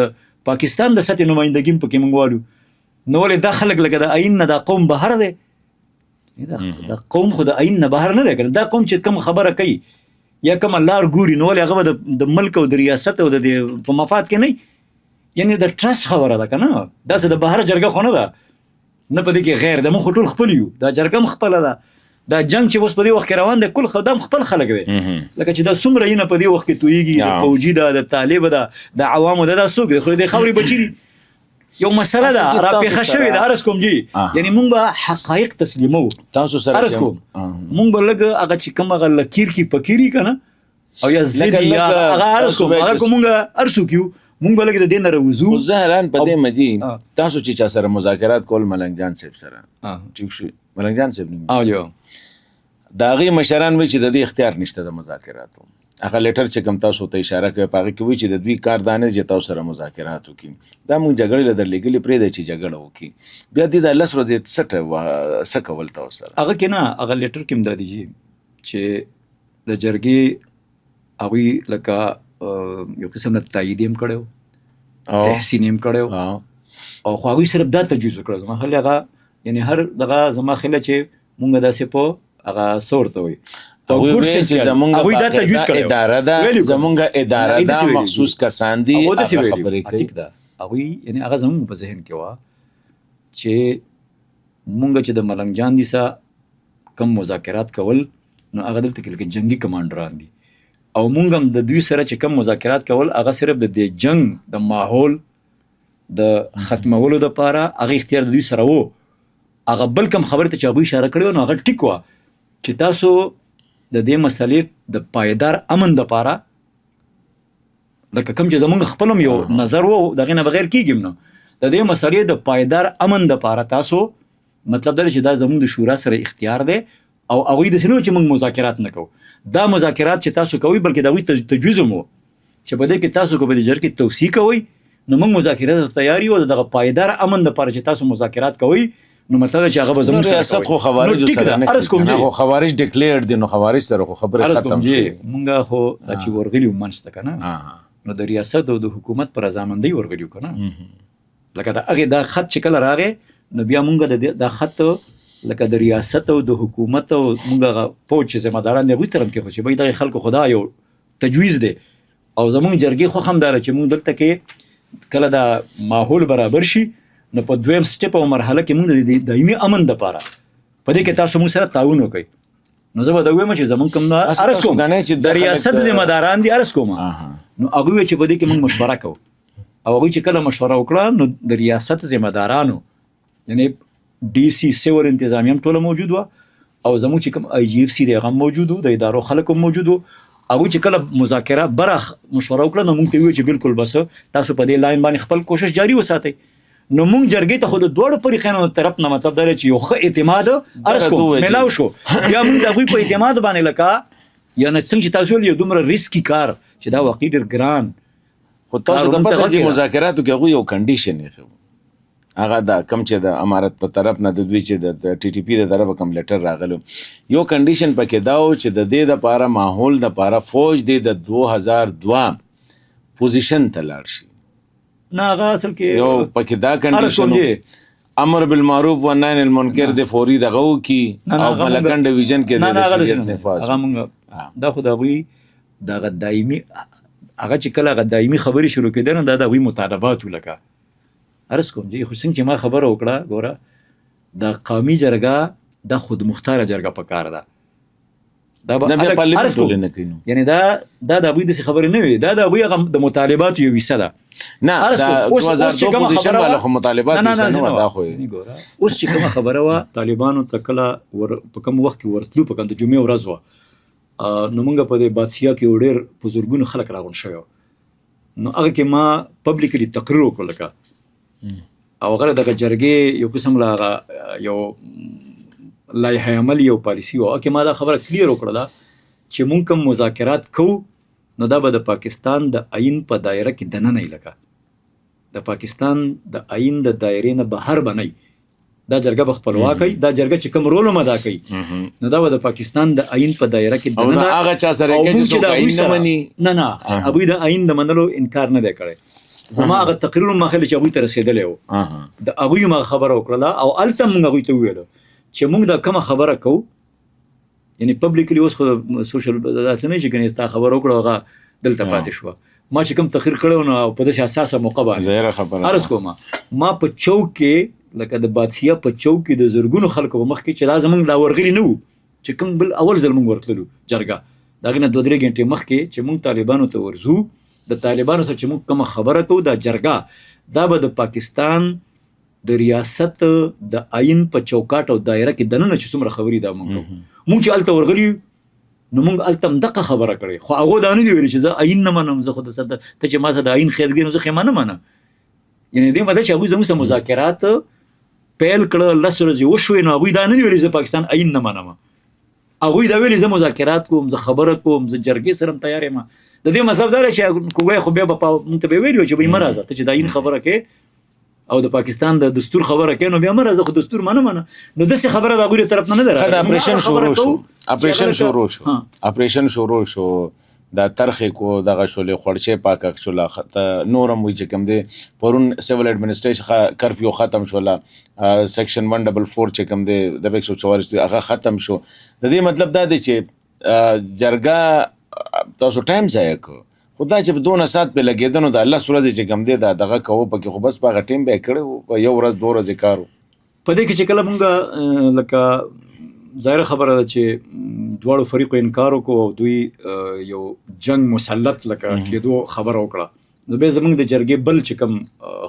پاکستان د سطحې نمایندګي هم پکې موږ والو. نو ولې دا خلک لکه د آئین نه دا قوم بهر دی، دا قوم خو د آئین نه بهر نه دی که دا قوم چې کوم خبره کوي یا کوم لار ګوري نو ولې هغه به د ملک او د ریاست او د په مفاد کې نه یعنی د ټرست خبره ده که نه داسې د بهر جرګه خو نه ده نه په دې کې غیر ده موږ خو ټول خپل یو دا جرګه هم خپله ده دا جنگ چې اوس په دې وخت کې روان دی کل خدام خپل خلک دی لکه چې دا څومره یې نه په دې وخت کې تویږي د فوجي ده د طالب ده د عوامو ده دا څوک دی خو د خاورې بچي دي یو مسله ده راپېښه شوې ده عرض کوم جي یعنی موږ به حقایق تسلیمو تاسو سره عرض کوم موږ به لږ هغه چې کوم هغه لکیر کې پکیري که نه او یا ضدي یا هغه عرض کوم هغه کوم موږ ارسو کیو موږ به لږ د دې نه راوځو خو زه حیران په دې مجي تاسو چې چا سره مذاکرات کول ملنګ جان صاحب سره ټیک شو ملنګ جان صاحب د هغې مشران وایي چې د دې اختیار نشته د مذاکراتو هغه لیټر چې کوم تاسو ته اشاره کوي په هغې کې وایي چې د دوی کار دا نه چې تاسو سره مذاکرات وکړي دا موږ جګړې له درلېږلې پرېږدی چې جګړه وکړي بیا دې دا 10 ورځې څه کول تاسو سره هغه کې نه هغه لیټر کې هم دا دي چې د جرګې هغوی لکه یو قسم د تایید هم کړی تحسین هم کړی او خو هغوی صرف دا تجویز وکړه زما خیال هغه یعنی هر دغه زما خیاله چې مونږ داسې په هغه څه ورته وایي هغوی دا تجویز کړی اداره ده زمونږ اداره ده مخصوص کسان دي هغه خبرې کوي هغوی یعنی هغه زمونږ په ذهن کې وه چې مونږ چې د ملنګ جان دي سره کم مذاکرات کول نو هغه دلته کې لکه جنګي کمانډران دي او مونږ هم د دوی سره چې کم مذاکرات کول هغه صرف د دې جنگ د ماحول د ختمولو دپاره هغه اختیار د دوی سره و هغه بل کم خبرې ته چې هغوی اشاره کړې وه نو هغه ټیک وه چې تاسو د دې مسلې د پایدار امن دپاره لکه کوم چې زمونږ خپل هم یو نظر و د هغې نه بغیر کېږي نو د دې مسلې د پایدار امن دپاره تاسو مطلب دا چې دا زمونږ د شورا سره اختیار دی او هغوی داسې نه و چې موږ مذاکرات نه کوو دا مذاکرات چې تاسو کوئ بلکې د هغوی تجویز هم و چې په دې کې تاسو که په دې جرګې کې توصیه کوئ نو موږ مذاکرات ته تیار یو د دغه پایدار امن دپاره چې تاسو مذاکرات کوئ نو مطلب چې هغه به زموږ سره ریاست خو خوارج سره نه کوي خو خوارج ډیکلیئر دي نو خوارج سره خو خبره ختم شي مونږه خو چې ورغلیو منځته که نه نو د ریاست او د حکومت پر رضامندۍ ورغلیو که نه لکه د هغې دا خط چې کله راغی نو بیا مونږ دا خط لکه د ریاست او د حکومت او مونږ هغه فوج چې ذمهداران دي هغوی ته هم کېښود چې بهی دغې خلکو خو دا یو تجویز دی او زمونږ جرګې خوښ هم دا ده چې مونږ دلته کې کله دا ماحول برابر شي نو په دویم سټپ او مرحله کې مونږ د دایمي امن دپاره په دې کې تاسو مونږ سره تعاون وکړئ نو زه به دا ویم چې زمونږ کوم عرض کوم د ریاست ذمهداران دي عرض کوم نو هغوی وایي چې په دې کې مونږ مشوره کوو او هغوی چې کله مشوره وکړه نو د ریاست ذمهدارانو یعنی ډي سي سیور انتظامیه هم ټوله موجود وه او زموږ چې کوم آی جي اف سی دی هغه هم موجود و د ادارو خلک هم موجود و هغوی چې کله مذاکره بره مشوره وکړه نو موږ ته ویل چې بالکل بس تاسو په دې لاین باندې خپل کوشش جاري وساتئ نو موږ جرګې ته خو د دواړو فریقینو طرف نه مطلب دا دی چې یو ښه اعتماد عرض کوم میلاو شو بیا موږ د هغوی په اعتماد باندې لکه یعنې څنګه چې تاسو ویل یو دومره ریسکي کار چې دا واقعي ډېر ګران خو تاسو د پته چې مذاکراتو کې هغوی یو کنډیشن یې هغه دا کم چې د امارت په طرف نه د دوی چې د ټي ټي پي د طرفه کوم لیټر راغلو یو کنډیشن پکې دا و چې د دې دپاره ماحول دپاره فوج دی د 2002 پوزیشن ته لاړ شي نه هغه اصل کې یو پکې دا کنډیشن امر بالمعروف و نهی عن المنکر د فوري دغه وکړي او ملکن ډویژن کې د شریعت نفاذ هغه موږ دا خو د هغوی دغه دایمي هغه چې کله هغه دایمي خبرې شروع کېدل نو دا د هغوی مطالبات و لکه عرض کوم چې خو څنګه چې ما خبره وکړه ګوره د قومي جرګه د خود مختاره جرګه په کار ده دا به عرض کوم یعنی دا د هغوی داسې خبرې نه وي دا د هغوی هغه د مطالباتو یو حصه ده نه دا 2002 پوزیشن والا خو مطالبات نه دا خو اوس چې کومه خبره وه طالبانو ته کله په کوم وخت کې ورتلو په کوم د جمعې ورځ وه نو موږ په دې بادشاه کې یو ډېر په زرګونو خلک راغونډ شوي نو هغه کې ما پبلیکلی تقریر وکړو لکه او هغه دغه جرګې یو قسم له هغه یو لایحه عمل یو پالیسي وه هغه کې ما دا خبره کلیر وکړله چې مونږ کوم مذاکرات کوو نو دا به د پاکستان د آئین په دایره کې دننه لکه د پاکستان د آئین د دایرې نه بهر به نه دا جرګه به خپلواک وي دا جرګه چې کوم رول هم ادا کوي نو دا به د پاکستان د آئین په دایره کې دننه او هغه چا سره کې چې څوک آئین نه مني نه هغوی د آئین د منلو انکار نه دی کړی زما هغه تقریر ما خلک چې هغوی ته رسېدلی و د هغوی ما خبره وکړله او هلته موږ هغوی ته وویلو چې موږ دا کومه خبره کوو یعنی پبلیکلی اوس خو سوشل داسې نه چې کني ستا خبر وکړو هغه دلته پاتې شو. ما چې کوم تخیر کړو نو په داسې حساسه موقع باندې ظاهره خبره عرض کوم ما په چوک کې لکه د بادشاه په چوک کې د زرګونو خلکو په مخ کې چې دا زمونږ دا ورغلي نه وو چې کوم بل اول ځل مونږ ورتللو جرګه دغه نه 2-3 غنټې مخکې چې مونږ طالبانو ته ورزو د طالبانو سره چې مونږ کوم خبره کوو دا جرګه دا به د پاکستان د ریاست د آئین په چوکاټ او دایره کې دننه چې څومره خبرې دا مونږ چې الته ورغلي نو مونږ الته دغه خبره کړې خو هغه دا نه دی ویلي چې زه آئین نه منم زه خو د ته چې ما ته د آئین خیرګي نو زه خې نه منم یعنی دې مطلب چې هغوی زموږ سره مذاکرات پیل کړه 10 ورځې وشوې نو هغوی دا نه دي ویلي زه پاکستان آئین نه منم هغوی دا ویلي زه مذاکرات کوم زه خبره کوم زه جرګې سره هم تیار یم د دې مطلب دا دی چې کوی خو بیا به مونږ ته به ویلي چې به مه راځه ته چې د آئین خبره کې او د پاکستان د دستور خبره کوي نو بیا مه راځه خو دستور منه نو داسې خبره د هغوی طرف نه ده راغلې. اپریشن شروع شو دا ترخې کو دغه شولې خورچې پاک شوله نورم وی چې کوم دی پرون سیول ایڈمنسټریشن کرفیو ختم شوله سیکشن 144 چې کوم دی د 144 هغه ختم شو د دې مطلب دا دی چې جرګه تاسو ټایم ضایع کو خدا چې 2 ساعت په لګیدنو د الله سورہ چې کوم دی دا دغه کوو پکې خو بس په ټیم به کړو په یو ورځ 2 ورځې کارو په دې کې چې کله مونږ لکه ظاهر خبره ده چې دواړو فریقو انکار وکړو دوی یو جنگ مسلط لکه کېدو خبره وکړه نو بیا زمونږ د جرګې بل چې کوم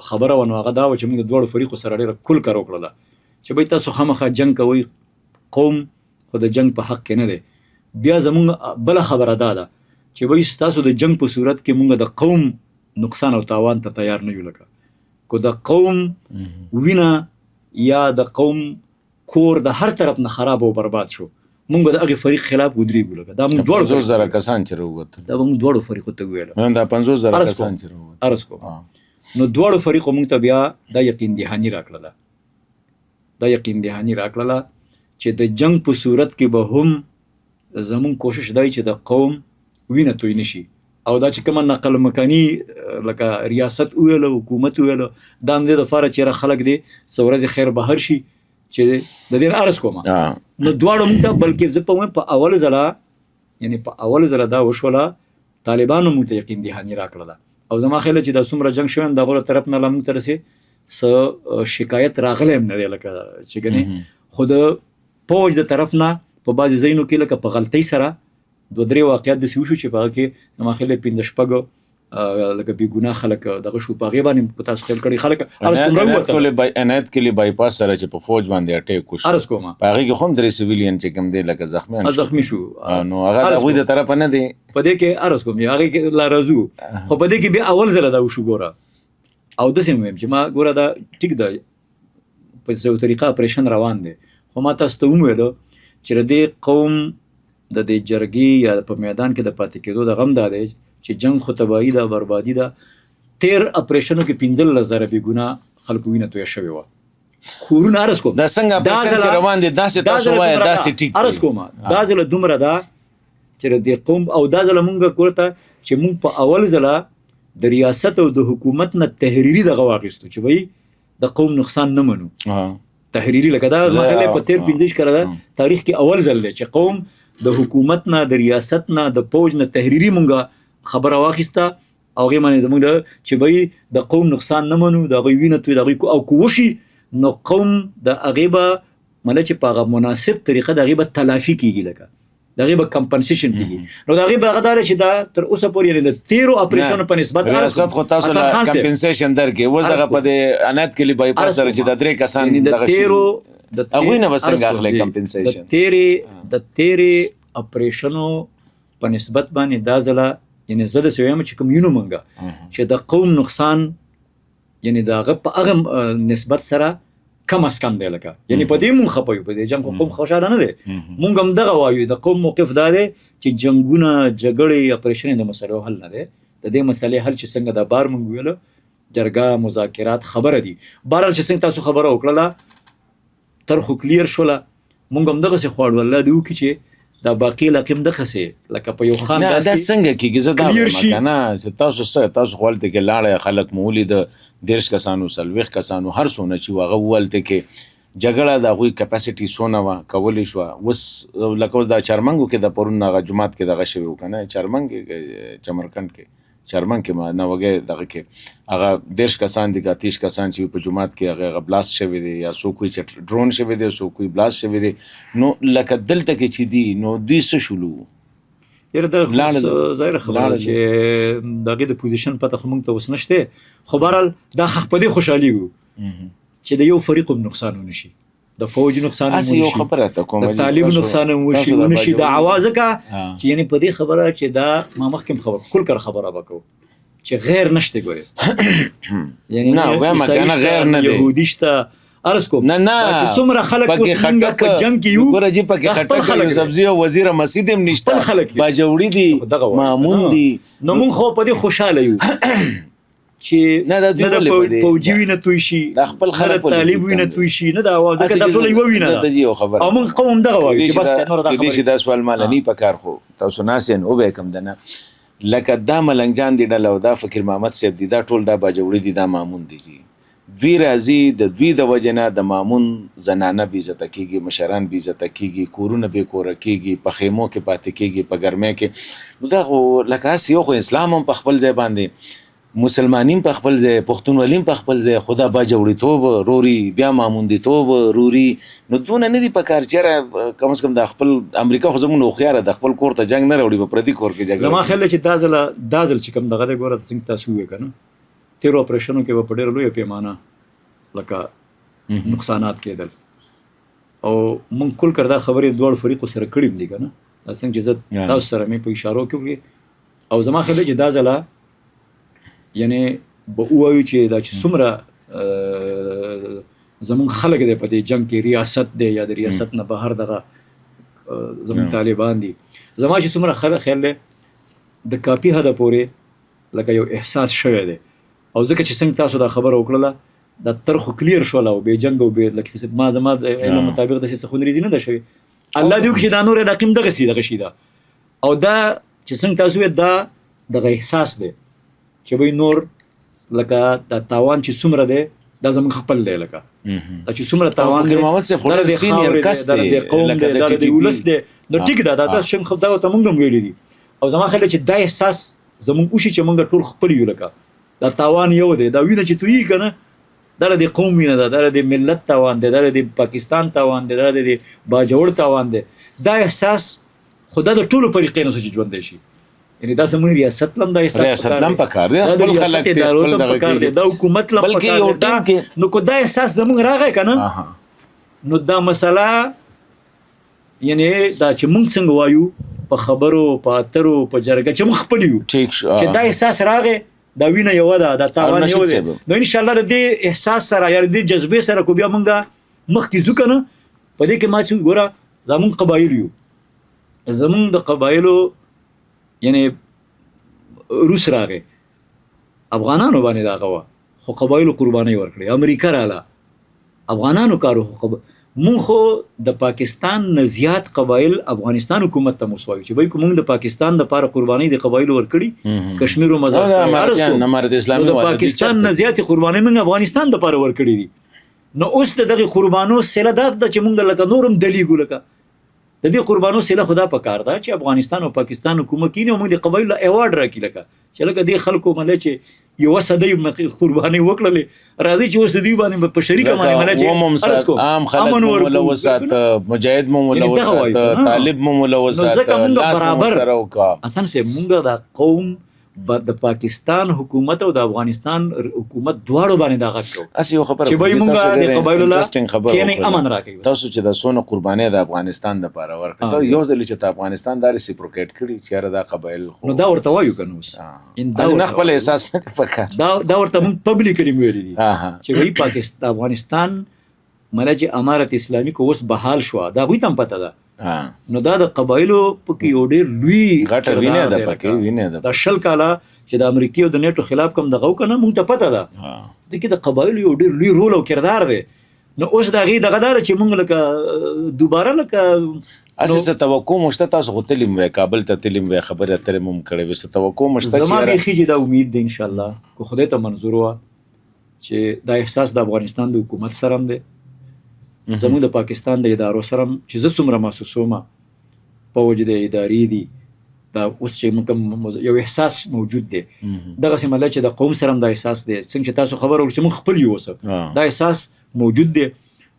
خبره ونه هغه دا و چې موږ د دواړو فریقو سره ډېره کل کار وکړله چې بھائی تاسو خامخا جنگ کوئ قوم خو د جنگ په حق کې نه دی. بیا زمونږ بله خبره دا ده چې بھائی ستاسو د جنگ په صورت کې موږ د قوم نقصان او تاوان ته تیار نه یو لکه کو د قوم وینه یا د قوم کور د هر طرف نه خراب او برباد شو مونږ د هغې فریق خلاف ودرېږو لکه دا مونږ 50,000 کسان چې راووتل دا به مونږ دواړو فریقو ته وویله دا 50,000 کسان چې راووتل عرض کوم نو دواړو فریقو مونږ ته بیا دا یقین دهاني راکړله چې د جنگ په صورت کې به هم زمونږ کوشش دی چې د قوم وینه توی نشي او دا چې کومه نقل مکاني لکه ریاست وویله حکومت وویله دا هم دې دپاره چې یاره خلک دی څه ورځې خیر بهر شي چې د دې عرض کومه نو دواړو موږ ته بلکې زه په وایم په اول ځله دا وشوله طالبانو موږ ته یقین دهاني راکړله او زما خیال چې دا څومره جنګ شوی د هغو طرف نه لا موږ ته رسې څه شکایت راغلی هم نه دی لکه چې ګنې خو د پوج د طرف نه په بعضې ځایونو کې لکه په غلطۍ سره 2-3 واقعیات داسې وشو چې په هغه کې زما خیال 15 لکه بې ګناه خلک دغه شو په هغې باندې په تاسو خیال کړي خلک عنایت کلي بایپاس سره چې په فوج باندې اټیک وشو عرض کومه په هغې کې خو هم 3 سیویلین چې کوم دی لکه زخمي شو نو هغه د هغوی د طرفه نه دی په دې کې عرض کوم هغې کې لا راځو خو په دې کې بیا اول ځله دا وشو ګوره او داسې مې چې ما ګوره دا ټیک ده په څه طریقه اپریشن روان دی خو ما تاسو ته وویلو چې د دې قوم د دې جرګې یا په میدان کې د پاتې کېدو د غم دا دی چې جنگ خو تباهي ده بربادي ده 13 اپریشنو کې 15,000 بې ګناه خلکو وینه تویه شوې وه کورونه عرض کوم دا څنګه اپریشن چې روان دی داسې تاسو وایه داسې ټیک عرض کوم دا ځله دومره ده چې د قوم او دا ځله مونږ کورته چې مونږ په اول ځله د ریاست او د حکومت نه تحریري دغه واخیستو چې وایي د قوم نقصان نه منو تحریري لکه دا مخاله په 13-15 کړه ده تاریخ کې اول ځل دی چې قوم د حکومت نه د ریاست نه د پوج نه تحریري مونږه خبره واخیسته او هغې باندې زموږ د چې به د قوم نقصان نه منو د هغوی وینه توی د هغوی او که وشي نو قوم د هغې به مله چې په هغه مناسب طریقه د هغې به تلافي کېږي لکه د هغې به کمپنسیشن کېږي نو د هغې به هغه دا دی چې دا تر اوسه پورې یعنې د 13 اپریشنو په نسبت ریاست خو تاسو له کمپنسیشن درکړي اوس دغه په دې عنایت کلي بایپاس سره چې د 3 کسان دغه شي هغوی نه به څنګه اخلي کمپنسیشن د 13 اپریشنو په نسبت باندې دا ځله یعنی زه داسې وایم چې کوم یونو مونږه چې د قوم نقصان یعنی د هغه په هغه نسبت سره کم از کم دی لکه یعنی په دې مونږ خفه یو په دې جنګ قوم خوشحاله نه دی مونږ هم دغه وایو د قوم موقف دا دی چې جنګونه جګړې اپریشن د مسلو حل نه دی د دې مسلې حل چې څنګه د بار مونږ ویلو جرګه مذاکرات خبره دي بهرحال چې څنګه تاسو خبره وکړله تر خو کلیر شوله مونږ هم دغسې خواړو الله دې وکړي چې دا باقي لکم دغسې لکه په یو خان دا څنګه کېږي زه دا وایم که نه چې تاسو خو هلته کې لاړئ خلک مو ولیده 10 کسانو 40 کسانو هر څونه چې هغه وهلته کې جګړه د هغوی کپاسټي څونه وه کولی شوه. اوس لکه اوس دا چارمنګو کې د پرون هغه جومات کې دغه شوي و که نه چارمنګ چمرکنډ کې چارمنګ کې ما نوګی دغه کې هغه 10 کسان دي که 30 کسان چې په جومات کې هغه بلاست شوي دي یا څوک وایي چې ډرون شوي دی څوک وایي بلاست شوي دی. نو لکه دلته کې چې دي نو دوی څه شولو یاره دا ظاهره خبره ده چې د هغې د پوزیشن پته خو موږ ته اوس نشته. خو بهرحال دا حق په دې خوشحالېږو چې د یو فریق هم نقصان ونه شي، د فوج نقصان هم ونه شي، د طالب نقصان هم ونه شي، د عواز ځکه چې یعنې په دې خبره چې دا ما مخکې خبر کل کر خبره به کوو چې غیر نشته ګورې یعنې غیر نه دی یهودي شته عرض کوم نه چې څومره خلک اوس موږ په جنګ کې یو ګوره جي پکې خټک یوسفزي او وزیر مسجد هم نشته باجوړي دي مامون دي. نو موږ خو په دې خوشحاله یو چې نه د فوجي وینه توی شي د خپل خلک طالب وینه توی شي نه دا اواز دا ټول یو وینه ده او موږ قوم دغه وایو چې بس نور دا خبره چې دا سوال مال نه پکار خو تاسو ناسین او به کم دنه لکه دا ملنګ جان دی ډله او دا فقیر محمد صاحب دی دا ټول دا باجوړي دي دا مامون دي جی دوی راځي د دوی د وجنه د مامون زنانه بې عزته کېږي مشران بې عزته کېږي کورونه بې کوره کېږي په خیمو کې پاتې کېږي په ګرمۍ کې. نو دا خو لکه هسې یو خو اسلام هم په خپل ځای باندې مسلمانیم په خپل ځای پښتونولیم په خپل ځای خدا باجوړیتوب روري بیا ماموندیتوب روري نو دونه نه دي په کار چېرې کم از کم د خپل امریکا خو زموږ هوښیاره د خپل کور ته جنګ نه راوړي په پردي کور کې جنګ. زما خیال چې دا ځل چې کوم دغه دی ګوره څنګه تاسو ووایئ که نه تېرو اپریشنو کې به په ډېره لویه پیمانه لکه نقصانات کېدل او موږ کل کر دا خبرې دواړو فریقو سره کړي دي که نه دا څنګه چې زه تاسو سره مې په اشارو کې وکړې او زما خیال چې دا ځله یعنې به ووایو چې دا چې څومره زمونږ خلک دی په دې جنګ کې ریاست دی یا د ریاست نه بهر دغه زمونږ طالبان دي زما چې څومره خیال دی د کافي حده پورې لکه یو احساس شوی دی او ځکه چې څنګه تاسو دا خبره وکړله دا تر خو کلیر شوله او بې جنګ او بې لکه ما زما د علم مطابق داسې څه خونریزي نه ده شوې. الله دې وکړي چې دا نور علاقې هم دغسې شي ده او دا چې څنګه تاسو وایئ دا دغه احساس دی چې به نور لکه د تاوان چې څومره دی دا زموږ خپل دی لکه دا چې څومره تاوان دی دا د خاورې دی دا د قوم دی دا د ولس دی نو ټیک ده دا تاسو شم خو دا ته موږ هم ویلي دي او زما خیال چې دا احساس زموږ وشي چې موږ ټول خپل یو لکه دا تاوان یو دی دا وینه چې تویي که نه دا د قوم وینه ده دا د ملت تاوان دی دا د پاکستان تاوان دی دا د باجوړ تاوان دی دا احساس خو دا د ټولو فریقینو څخه چې ژوندی شي یعنی دا زموږ ریاست لم دا احساس پکار دی خپل خلک دی دا حکومت لم پکار دی نو کو دا احساس زموږ راغی که نه نو دا مسله یعنی دا چې موږ څنګه وایو په خبرو په اترو په جرګه چې موږ خپل یو چې دا احساس راغی دا وینه یوه ده دا تاوان یو دی نو انشاءالله د دې احساس سره یا د دې جذبې سره کو بیا موږ مخکې ځو که نه په دې کې ما چې ګوره دا موږ قبایل یو زموږ د قبایلو یعنی روس راغی افغانانو باندې دا غوه خو قبایلو قربانۍ ورکړي امریکا رااله افغانانو کارو خو مونږ خو د پاکستان نه زیات قبایل افغانستان حکومت ته موږ وایو چې بای کوم د پاکستان د پاره قربانۍ د قبایلو ورکړي کشمیر او مزار د پاکستان نه زیات قربانۍ موږ افغانستان د پاره ورکړي دي نو اوس دغه قربانو سله د چې موږ لکه نورم دلیګو لکه د دې قربانو سله خدا پکار ده چې افغانستان او پاکستان حکومت کینه موږ د قبایلو ایوارډ راکې لکه چې لکه د خلکو مله چې یو صدی قرباني وکړلې راځي چې اوس دوی باندې په شریکه باندې مله چې عام خلک ملوثات مجاهد ملوثات طالب ملوثات برابر اسان سه مونږ د قوم د پاکستان حکومت او د افغانستان حکومت دواړو باندې دا غږ کو اسی یو خبره چې به مونږ د قبایلو لا کینې امن راکې تاسو چې د سونه قرباني د افغانستان د پاره ورکړه یو ځل چې د افغانستان د ریسپروکیټ کړي چې را د قبایل نو دا ورته وایو کنه اوس دا نه خپل احساس نه پکار دا ورته مونږ پبلکلی ویلي دي چې وی پاکستان افغانستان مله چې امارت اسلامي کو اوس بحال شو دا وی تم پته ده نو دا د قبایلو پکې یو ډېر لوی غټه وینه ده پکې وینه ده د شل کاله چې د امریکای او د نیټو خلاف کوم دغه وکنه مونږ ته پته ده د کې د قبایلو یو ډېر لوی رول او کردار دی نو اوس دا غي دغه دار چې مونږ لکه دوباره لکه اساسه توقع مشته تاسو غتلم وای کابل ته تلم وای خبره اترې مم کړې وسه توقع مشته چې زما به خېږي دا امید ده ان شاء الله کو خدای ته منظور وا چې دا احساس د افغانستان د حکومت سره هم دی زموږ د پاکستان د ادارو سره چې زه څومره محسوسوم پوج دی ادارې دي دا اوس چې موږ یو احساس موجود دی دغسې مطلب چې د قوم سره هم دا احساس دی څنګه چې تاسو خبر ورکړو چې موږ خپل یو اوسه دا احساس موجود دی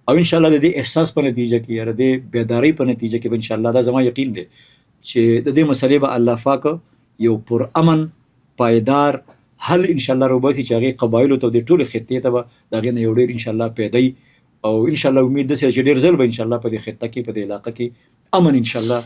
او انشاءالله د دې احساس په نتیجه کې یا د دې بیدارۍ په نتیجه کې به انشاءالله دا زما یقین دی چې د دې مسلې به الله پاک یو پرامن پایدار حل انشاءالله راوباسي چې هغې قبایلو ته د ټولې خطې ته به د هغې نه یو ډېر انشاءالله پیدا وي او انشاءالله امید داسې چې ډېر ځل به انشاءالله په دې خطه کې په دې علاقه کې امن انشاءالله